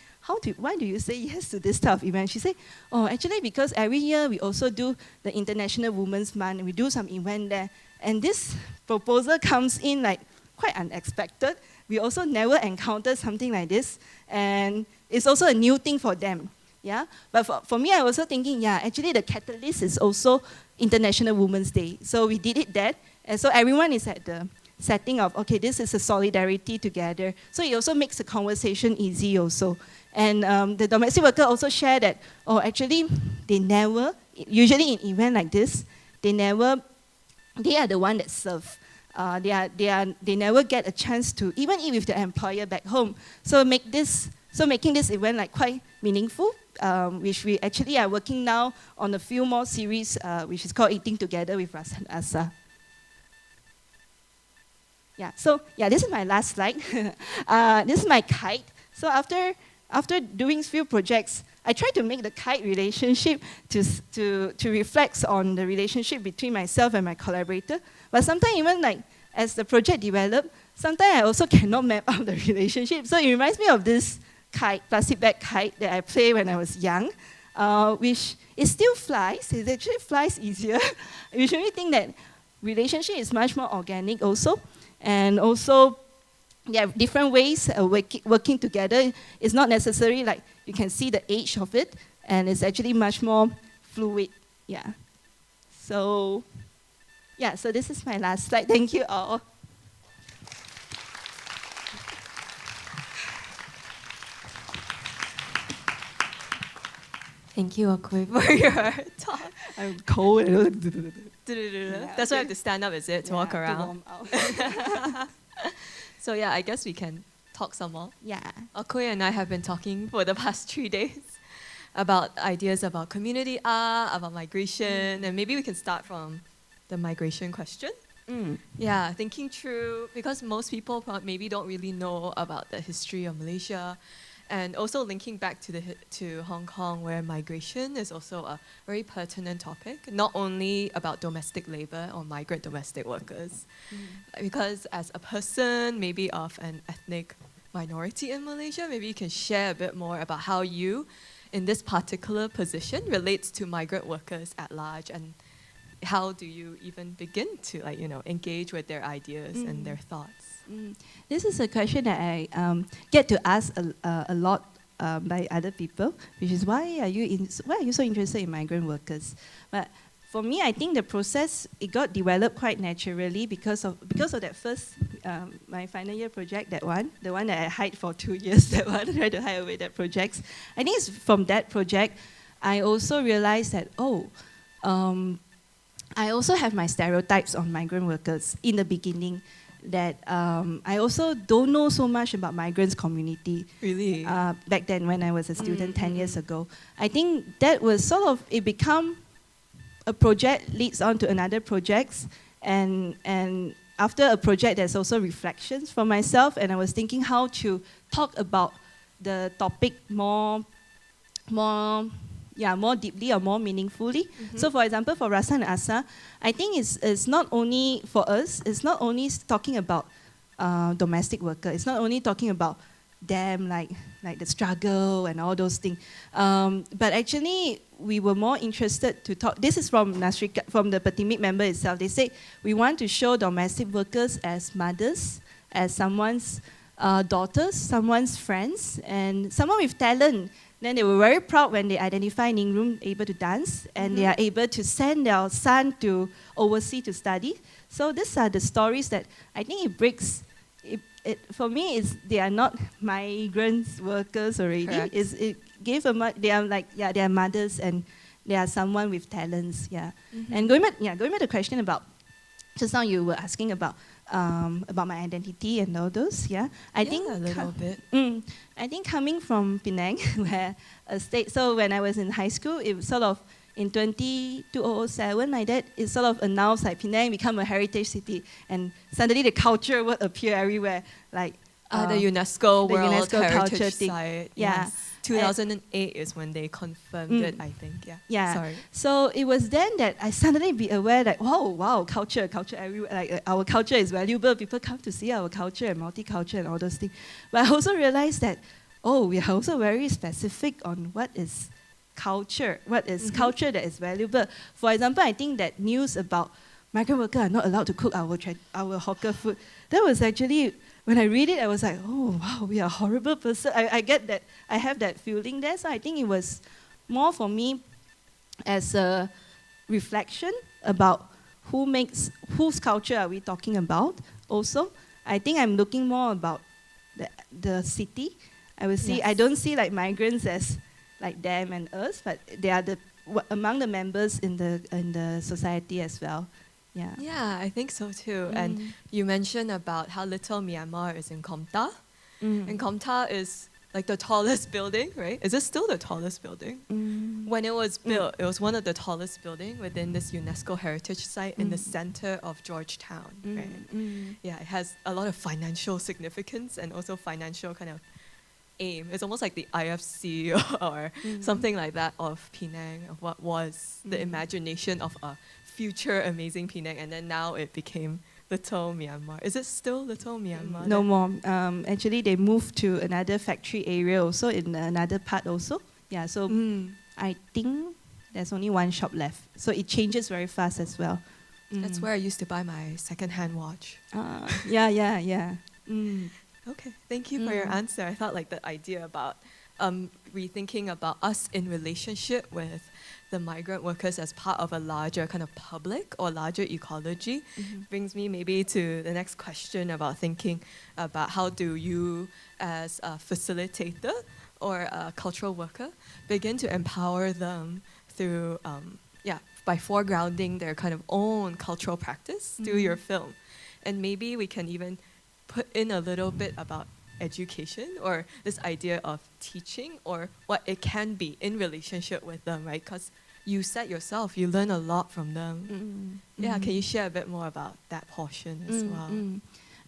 why do you say yes to this type of event? She said, actually because every year we also do the International Women's Month, and we do some event there. And this proposal comes in like quite unexpected. We also never encountered something like this, and it's also a new thing for them. Yeah, but for me, I was also thinking, yeah, actually the catalyst is also International Women's Day. So we did it that, and so everyone is at the setting of, okay, this is a solidarity together. So it also makes the conversation easy also. And the domestic worker also shared that, actually, they never, usually in event like this, they are the one that serve. They never get a chance to even eat with the employer back home. So making this event like quite meaningful, which we actually are working now on a few more series, which is called Eating Together with Ras and Asa. Yeah, so yeah, this is my last slide. This is my kite. So after doing few projects, I tried to make the kite relationship to reflect on the relationship between myself and my collaborator. But sometimes even like as the project developed, sometimes I also cannot map out the relationship. So it reminds me of this kite, plastic bag kite that I played when I was young, which it still flies. It actually flies easier. I usually think that relationship is much more organic also. And also, yeah, different ways of working together. It's not necessarily like you can see the age of it, and it's actually much more fluid. Yeah. So, yeah, so this is my last slide. Thank you all. Thank you, Okui, for your talk. I'm cold. That's why I have to stand up, is it, to walk around? To warm out. So yeah, I guess we can talk some more. Yeah. Okui and I have been talking for the past 3 days about ideas about community art, about migration, and maybe we can start from the migration question. Yeah, thinking through, because most people maybe don't really know about the history of Malaysia, And also linking back to Hong Kong, where migration is also a very pertinent topic, not only about domestic labor or migrant domestic workers. Because as a person, maybe of an ethnic minority in Malaysia, maybe you can share a bit more about how you, in this particular position, relates to migrant workers at large, and how do you even begin to engage with their ideas and their thoughts? This is a question that I get to ask a lot by other people, which is why are you so interested in migrant workers? But for me, I think the process, it got developed quite naturally because of that first my final year project, the one that I hid for 2 years, that one, tried to hide away that project. I think it's from that project I also realized that I also have my stereotypes on migrant workers in the beginning. That I also don't know so much about migrants community. Really? Back then when I was a student 10 years ago. I think that was sort of, it become a project leads on to another projects, and after a project there's also reflections for myself, and I was thinking how to talk about the topic more deeply or more meaningfully. So for example, for Rasa and Asa, I think it's not only for us, it's not only talking about domestic worker, it's not only talking about them, like the struggle and all those things. But actually, we were more interested to talk, this is from Nasrika, from the Patimik member itself. They say, we want to show domestic workers as mothers, as someone's daughters, someone's friends, and someone with talent. Then they were very proud when they identify Ningrum able to dance, and they are able to send their son to overseas to study. So these are the stories that I think it breaks. For me, they are not migrant workers already. It gave they are they are mothers, and they are someone with talents. And going back to the question about just now, you were asking about my identity and all those. I think a little bit. I think coming from Penang, where a state. So when I was in high school, it was sort of in 2007, like that, it sort of announced like Penang become a heritage city, and suddenly the culture would appear everywhere, like the UNESCO World UNESCO Heritage culture thing. Site. Yes. 2008 is when they confirmed it, I think. Sorry. So it was then that I suddenly be aware that, wow, culture everywhere. Like our culture is valuable. People come to see our culture and multicultural and all those things. But I also realized that, we are also very specific on what is culture, culture that is valuable. For example, I think that news about migrant workers are not allowed to cook our hawker food. That was actually, when I read it, I was like, oh, wow, we are a horrible person. I get that, I have that feeling there. So I think it was more for me as a reflection about whose culture are we talking about also. I think I'm looking more about the city. I don't see like migrants as like them and us, but they are among the members in the society as well. Yeah, I think so too. And you mentioned about how Little Myanmar is in Komta. And Komta is like the tallest building, right? Is it still the tallest building? When it was built, it was one of the tallest buildings within this UNESCO heritage site in the center of Georgetown, right? Yeah, it has a lot of financial significance and also financial kind of aim. It's almost like the IFC or something like that of Penang, of what was the imagination of a future amazing Penang, and then now it became Little Myanmar. Is it still Little Myanmar? No more. Actually, they moved to another factory area also in another part also. So I think there's only one shop left. So it changes very fast as well. That's where I used to buy my second-hand watch. Okay, thank you for your answer. I thought like the idea about rethinking about us in relationship with the migrant workers as part of a larger kind of public or larger ecology brings me maybe to the next question about thinking about how do you as a facilitator or a cultural worker begin to empower them through, by foregrounding their kind of own cultural practice through your film. And maybe we can even put in a little bit about education or this idea of teaching or what it can be in relationship with them, right? Because you said yourself, you learn a lot from them. Can you share a bit more about that portion as well?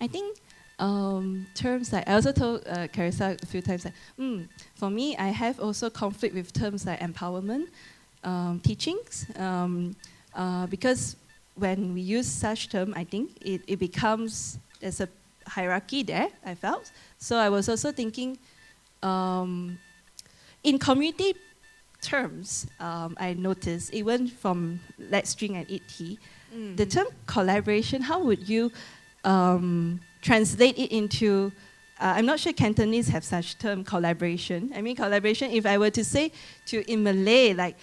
I think terms like, I also told Carissa a few times, like, for me, I have also conflict with terms like empowerment, teachings, because when we use such term, I think it becomes, there's a hierarchy there, I felt. So I was also thinking, in community terms, I noticed, even from Let's Drink and Eat Tea, the term collaboration, how would you translate it into, I'm not sure Cantonese have such term, collaboration. I mean, collaboration, if I were to say in Malay, like,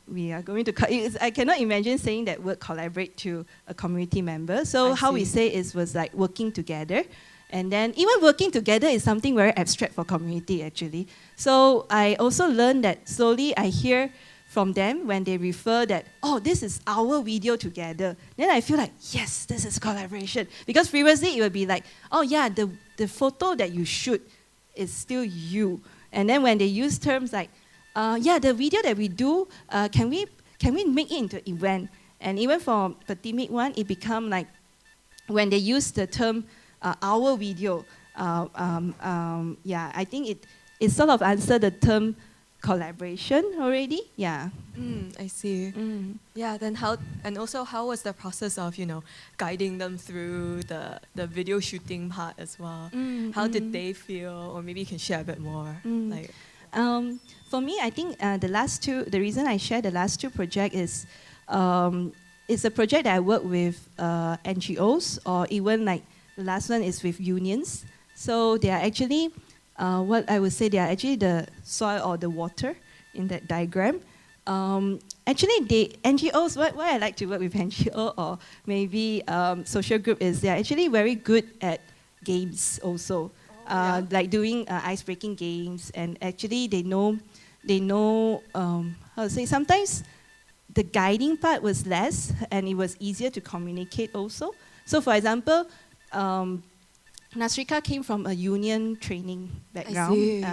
we are going to, I cannot imagine saying that word collaborate to a community member. So how we say it was like working together. And then even working together is something very abstract for community, actually. So I also learned that slowly I hear from them when they refer that, oh, this is our video together. Then I feel like, yes, this is collaboration. Because previously it would be like, oh yeah, the photo that you shoot is still you. And then when they use terms like, yeah, the video that we do, can we make it into an event? And even for Patimik one, it become like, when they use the term, our video, yeah, I think it sort of answered the term collaboration already. Yeah. I see. Yeah. Then how was the process of guiding them through the video shooting part as well? How did they feel, or maybe you can share a bit more? Like, for me, I think the reason I share the last two projects is it's a project that I work with NGOs, or even like the last one is with unions. So they are actually, what I would say, they are actually the soil or the water in that diagram. Actually, NGOs, why I like to work with NGO or maybe social group is they are actually very good at games also. Like doing ice-breaking games, and actually they know how to say, sometimes the guiding part was less and it was easier to communicate also. So for example, Nasrika came from a union training background.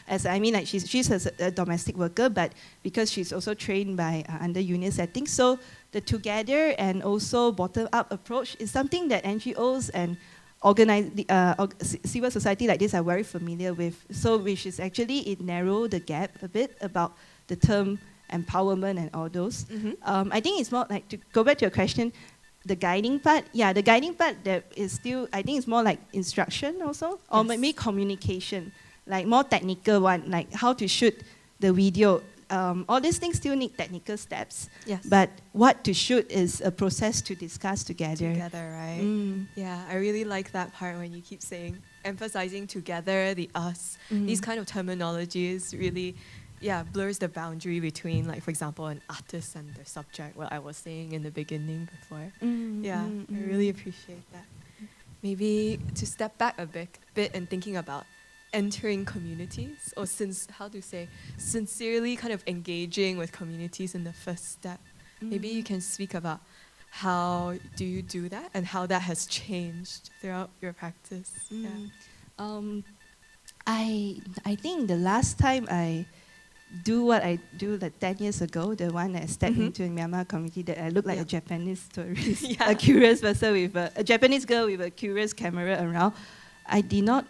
I mean, like she's a domestic worker, but because she's also trained by under union settings, so the together and also bottom-up approach is something that NGOs and civil society like this are very familiar with. So which is actually, it narrowed the gap a bit about the term empowerment and all those. I think it's more like, to go back to your question, the guiding part, the guiding part that is still, I think it's more like instruction also, or maybe communication, like more technical one, like how to shoot the video. All these things still need technical steps. Yes. But what to shoot is a process to discuss together. Together, right? Yeah, I really like that part when you keep saying, emphasizing together, the us. These kind of terminologies really, blurs the boundary between, like, for example, an artist and their subject, what I was saying in the beginning before. I really appreciate that. Maybe to step back a bit and thinking about entering communities, or sincerely kind of engaging with communities in the first step. Maybe you can speak about how do you do that and how that has changed throughout your practice. I think the last time I do what I do like 10 years ago, the one that I stepped into in Myanmar community, that I look like a Japanese tourist, a curious person with a Japanese girl with a curious camera around. I did not,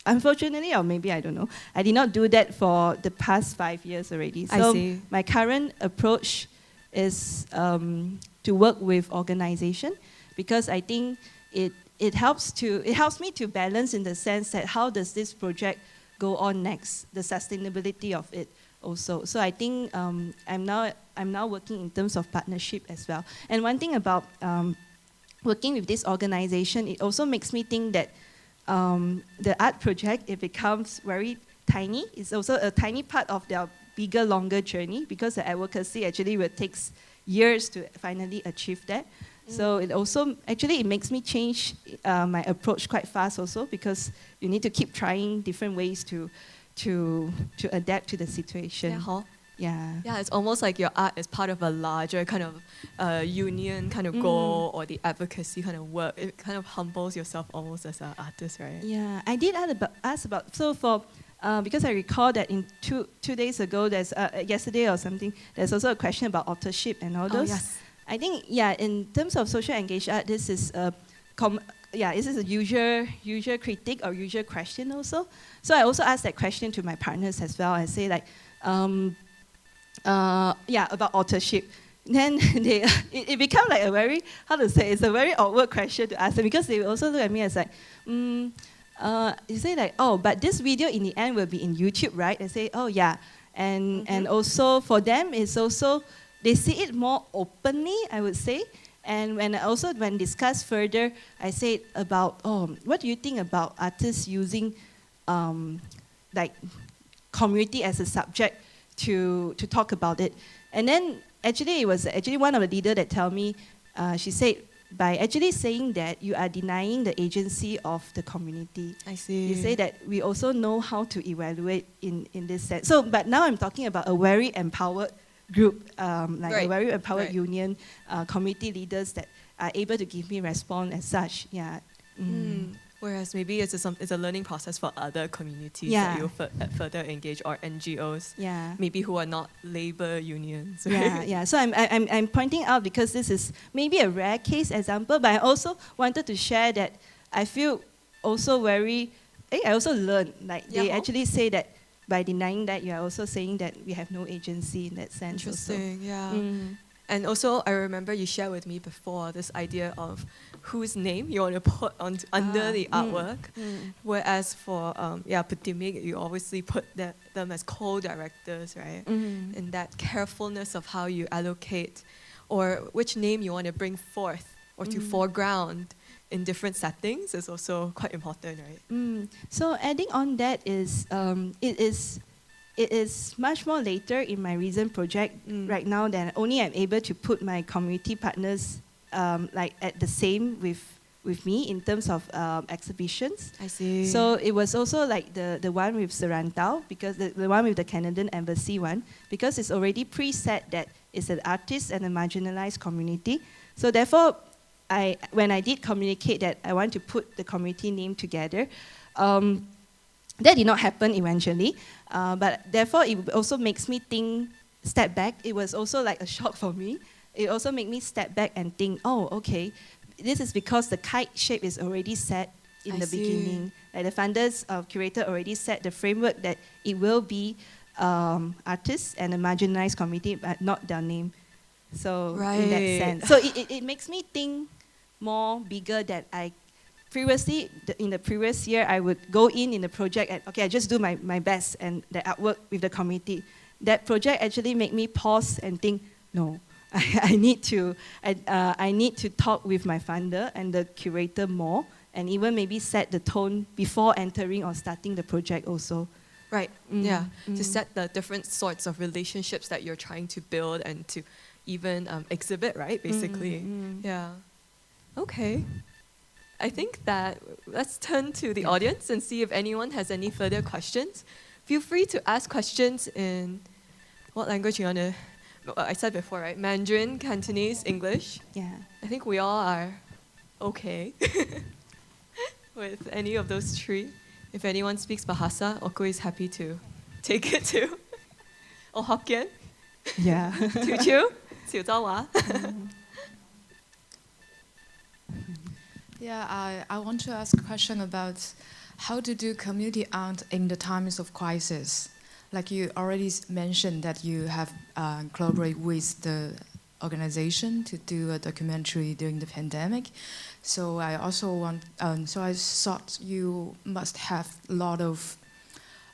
unfortunately, or maybe I don't know, I did not do that for the past 5 years already. So my current approach is to work with organization, because I think it helps me to balance in the sense that how does this project go on next, the sustainability of it also. So I think I'm now working in terms of partnership as well. And one thing about working with this organization, it also makes me think that the art project, it becomes very tiny. It's also a tiny part of their bigger, longer journey, because the advocacy actually will take years to finally achieve that. So it also, actually it makes me change my approach quite fast also, because you need to keep trying different ways to adapt to the situation. Yeah, it's almost like your art is part of a larger kind of union kind of goal, or the advocacy kind of work. It kind of humbles yourself almost as an artist, right? Yeah, I did ask about, so for, because I recall that in two days ago, there's yesterday or something, there's also a question about authorship and all those. Yes. I think, in terms of social engaged art, this is is this a usual critique or usual question also? So I also asked that question to my partners as well. I say like, about authorship. Then it became like a very, it's a very awkward question to ask them, because they also look at me as like, you say like, oh, but this video in the end will be in YouTube, right? I say, oh yeah. And also for them, it's also, they see it more openly, I would say. And when discussed further, I said about, what do you think about artists using like community as a subject to talk about it? And then it was one of the leaders that told me, she said, by actually saying that, you are denying the agency of the community. I see. You say that we also know how to evaluate in this sense. So, but now I'm talking about a very empowered group, a very empowered union, community leaders that are able to give me response as such. Yeah. Whereas maybe it's a learning process for other communities that you further engage, or NGOs, maybe who are not labor unions. Right? So I'm pointing out because this is maybe a rare case example, but I also wanted to share that I feel also I also learned, like they actually say that by denying that, you are also saying that we have no agency in that sense. Interesting, And also, I remember you shared with me before this idea of whose name you want to put under the artwork. Whereas for Putimik, you obviously put them as co-directors, right? And that carefulness of how you allocate, or which name you want to bring forth or to foreground in different settings is also quite important, right? So adding on that is, it is much more later in my recent project right now that only I'm able to put my community partners like at the same with me in terms of exhibitions. I see. So it was also like the one with Serantau, because the one with the Canadian Embassy one, because it's already preset that it's an artist and a marginalized community. So therefore, when I did communicate that I want to put the community name together, that did not happen eventually, but therefore it also makes me step back. It was also like a shock for me. It also made me step back and think, oh, okay, this is because the kite shape is already set in the beginning. Like the funders, curator already set the framework that it will be artists and a marginalized community, but not their name. So in that sense, so it makes me think more bigger that I previously, in the previous year, I would go in the project and, okay, I just do my best and the artwork with the community. That project actually made me pause and think, no, I need to talk with my funder and the curator more, and even maybe set the tone before entering or starting the project also. Right, to set the different sorts of relationships that you're trying to build and to even exhibit, right, basically. Yeah. Okay. I think that let's turn to the audience and see if anyone has any further questions. Feel free to ask questions in what language you want to. I said before, right? Mandarin, Cantonese, English. Yeah. I think we all are okay with any of those three. If anyone speaks Bahasa, Okui is happy to take it too. Or Hokkien. Yeah. Teochew, Teochew. Yeah, I want to ask a question about how to do community art in the times of crisis. Like you already mentioned that you have collaborated with the organization to do a documentary during the pandemic. So I also want, so I thought you must have a lot of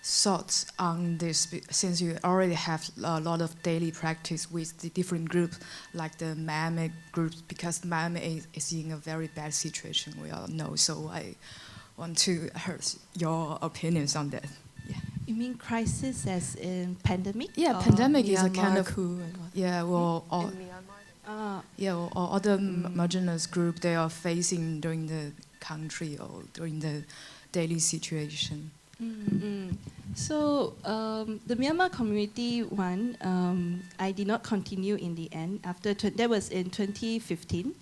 thoughts on this, since you already have a lot of daily practice with the different groups, like the Miami groups, because Miami is in a very bad situation, we all know. So I want to hear your opinions on that. Yeah. You mean crisis as in pandemic? Yeah, pandemic is a kind of coup. Or other Mm. marginalized group they are facing during the country or during the daily situation. So the Myanmar community one, I did not continue in the end. After that was in 2015.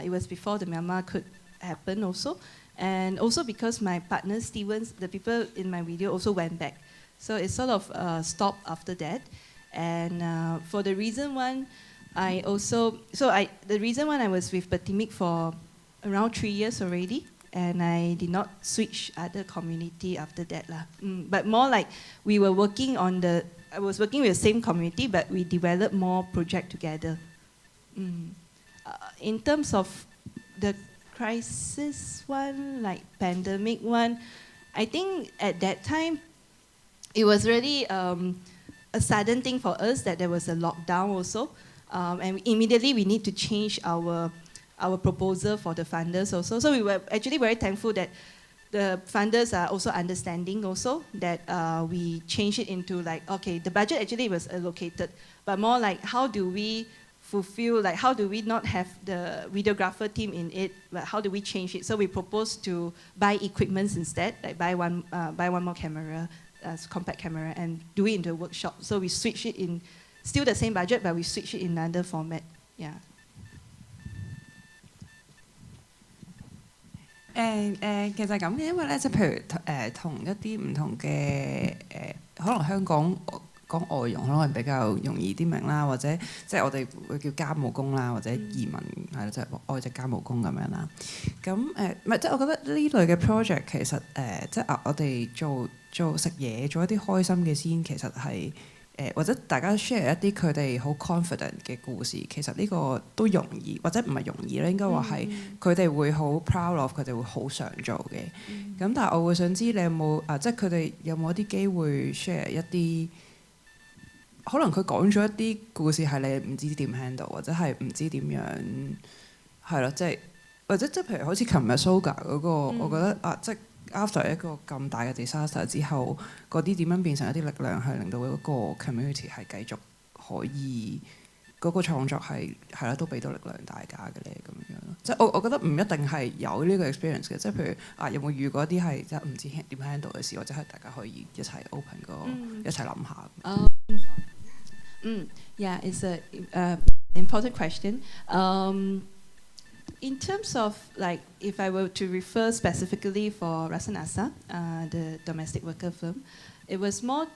It was before the Myanmar could happen also, and also because my partner Stevens, the people in my video also went back, so it sort of stopped after that. And for the reason one, the reason one I was with Putimik for around 3 years already. and I did not switch other community after that lah. But more like we were working on I was working with the same community, but we developed more project together. In terms of the crisis one, like pandemic one, I think at that time it was really a sudden thing for us that there was a lockdown also, and immediately we need to change our proposal for the funders also. So we were actually very thankful that the funders are also understanding also that we changed it into like, okay, the budget actually was allocated, but more like how do we fulfill, like how do we not have the videographer team in it, but how do we change it? So we proposed to buy equipments instead, like buy one more camera, compact camera, and do it into a workshop. So we switch it in, still the same budget, but we switch it in another format. Yeah. 其實咁嘅，因為咧，即係譬如同一啲唔同嘅可能香港講外傭可能比較容易啲明啦，或者即係我哋會叫家務工啦，或者移民係咯，即係外籍家務工咁樣啦。咁唔係即係我覺得呢類嘅 project 其實即係我哋做食嘢，做一啲開心嘅先，其實係。或者大家 share 一啲佢哋好 confident 嘅故事，其實呢個都容易，或者唔係容易咧，應該話係佢哋會好 proud of， 佢哋會好想做嘅。咁但係我會想知你有冇即係佢哋有冇一啲機會 share 一啲，可能佢講咗一啲故事係你唔知點 handle， 或者係唔知點樣係咯，即係或者即係譬如好似琴日 Soga 嗰個，我覺得即係。After 一個咁大嘅 disaster 之後，嗰啲點樣變成一啲力量，係令到嗰個 community 係繼續可以嗰個創作係啦，都俾到力量大家嘅咧咁樣咯。即係我覺得唔一定係有呢個 experience 嘅，即係譬如有冇遇過一啲係即係唔知點 handle 嘅事，或者係大家可以一齊 open 一齊諗下。Yeah, it's a important question. In terms of like, if I were to refer specifically for Rasa Nasa, the domestic worker film, it was more,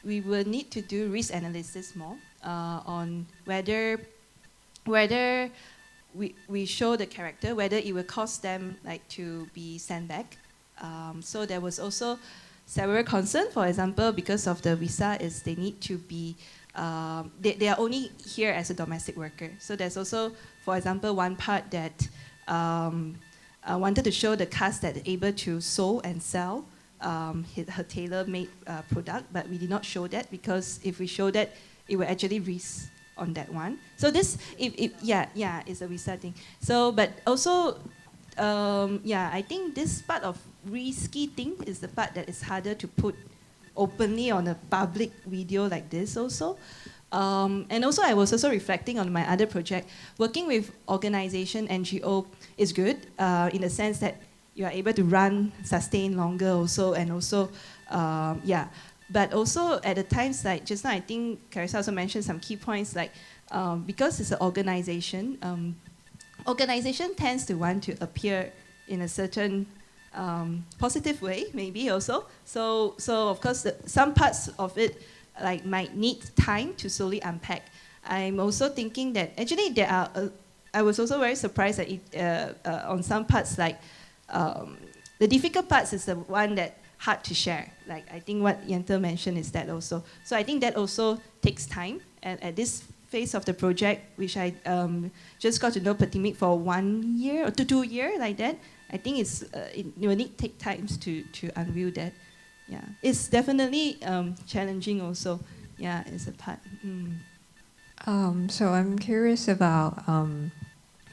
we will need to do risk analysis more on whether we show the character, whether it will cost them like to be sent back. So there was also several concerns. For example, because of the visa, is they need to be they are only here as a domestic worker. So there's also, for example, one part that I wanted to show the cast that are able to sew and sell her tailor-made product, but we did not show that because if we show that, it will actually risk on that one. So this, it's a visa thing. So, but also, I think this part of risky thing is the part that is harder to put openly on a public video like this also. And also I was also reflecting on my other project. Working with organization, NGO is good in the sense that you are able to sustain longer also, and also, But also at the times, like just now I think Carissa also mentioned some key points, like because it's an organization, organization tends to want to appear in a certain positive way, maybe also. So of course, some parts of it like might need time to slowly unpack. I'm also thinking that actually there are. I was also very surprised that on some parts, like the difficult parts is the one that hard to share. Like I think what Yenta mentioned is that also. So I think that also takes time. And at this phase of the project, which I just got to know Patimik for 1 year or 2 years, like that. I think it will need to take time to unveil that. Yeah, it's definitely challenging also. Yeah, it's a part. So I'm curious about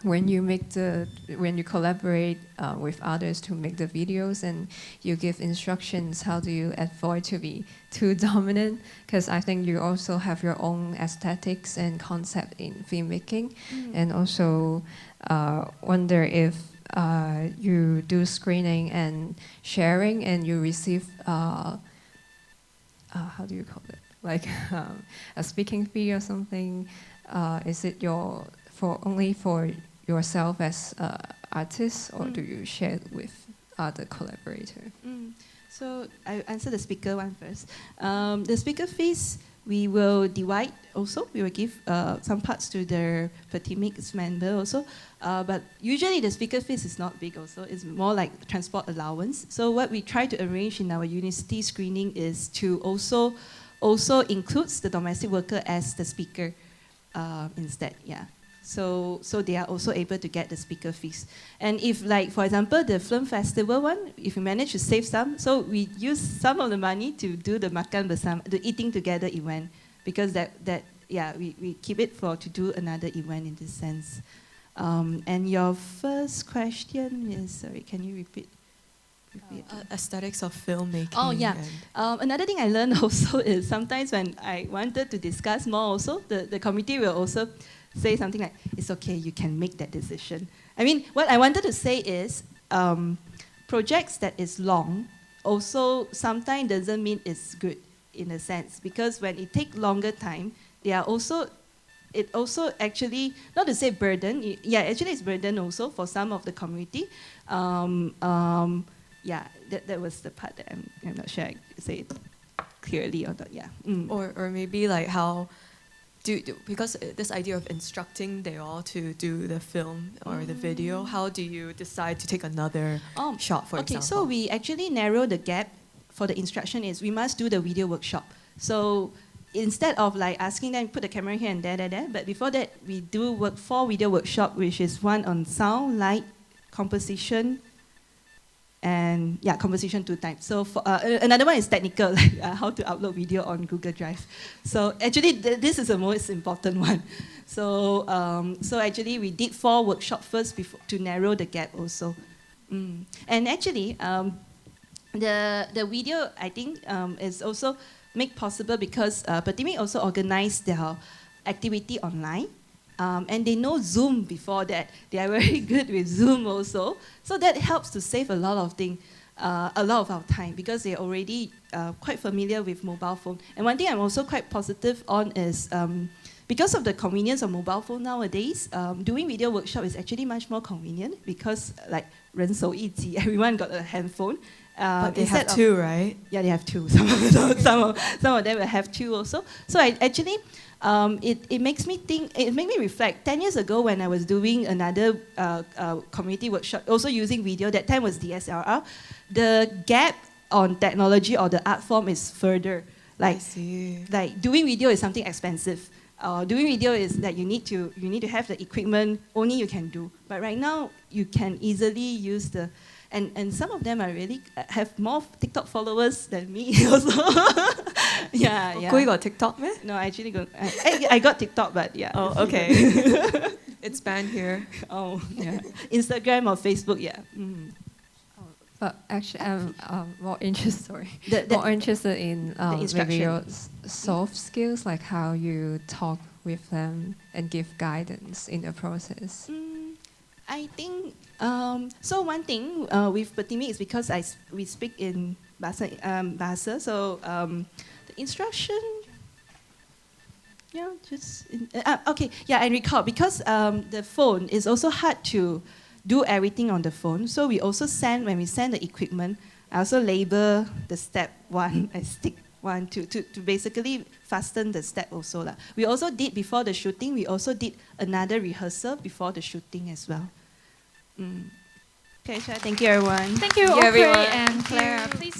when you collaborate with others to make the videos and you give instructions, how do you avoid to be too dominant? Because I think you also have your own aesthetics and concept in filmmaking, and also wonder if you do screening and sharing and you receive how do you call it, like a speaking fee or something? Is it only for yourself as artist, or do you share it with other collaborators? So I answer the speaker one first. The speaker fees, We will divide also. We will give some parts to the Patimics member also. But usually the speaker fees is not big also. It's more like transport allowance. So what we try to arrange in our university screening is to also includes the domestic worker as the speaker instead, yeah. So they are also able to get the speaker fees. And if, like, for example, the film festival one, if we manage to save some, so we use some of the money to do the makan bersama, the eating together event, because we keep it to do another event in this sense. And your first question is, sorry, can you repeat? Aesthetics of filmmaking. Oh, yeah. Another thing I learned also is sometimes when I wanted to discuss more also, the committee will also say something like, it's okay, you can make that decision. I mean, what I wanted to say is, projects that is long also sometimes doesn't mean it's good in a sense, because when it takes longer time, it also actually, not to say burden, actually it's burden also for some of the community. That was the part that I'm not sure I say it clearly or not, yeah. Or maybe like how, because this idea of instructing they all to do the film or the video, how do you decide to take another shot, for example? Okay, so we actually narrow the gap for the instruction is we must do the video workshop. So instead of like asking them, put the camera here and there, but before that, we do 4 video workshop, which is one on sound, light, composition, and composition 2 times. So for, another one is technical, like how to upload video on Google Drive. So actually, this is the most important one. So actually, we did 4 workshops first to narrow the gap also. And actually, the video, I think, is also made possible because Patimi also organized their activity online. And they know Zoom before that. They are very good with Zoom also. So that helps to save a lot of things, a lot of our time, because they're already quite familiar with mobile phone. And one thing I'm also quite positive on is, because of the convenience of mobile phone nowadays, doing video workshop is actually much more convenient because like 人手一机, everyone got a handphone. But they have 2, right? Yeah, they have 2. Some of them will have 2 also. So I actually, it makes me think, it made me reflect. 10 years ago when I was doing another community workshop, also using video, that time was DSLR, the gap on technology or the art form is further. Like, like doing video is something expensive. Doing video is that you need to have the equipment, only you can do. But right now, you can easily use the, and some of them are really have more TikTok followers than me also. yeah. Okui got TikTok, man? No, I actually got. I got TikTok, but yeah. Oh, okay. It's banned here. Oh, yeah. Instagram or Facebook, yeah. But actually, I'm more interested. More interested in maybe your soft skills, like how you talk with them and give guidance in the process. I think so. One thing with Patimi is because we speak in Bahasa, so the instruction. Yeah, just okay. Yeah, and record because the phone is also hard to do everything on the phone. So we also send, when we send the equipment, I also label the step 1, I stick 1, to basically fasten the step also. We also did, before the shooting, we also did another rehearsal before the shooting as well. Okay, so thank you everyone. Thank you, Okui and Clara. Please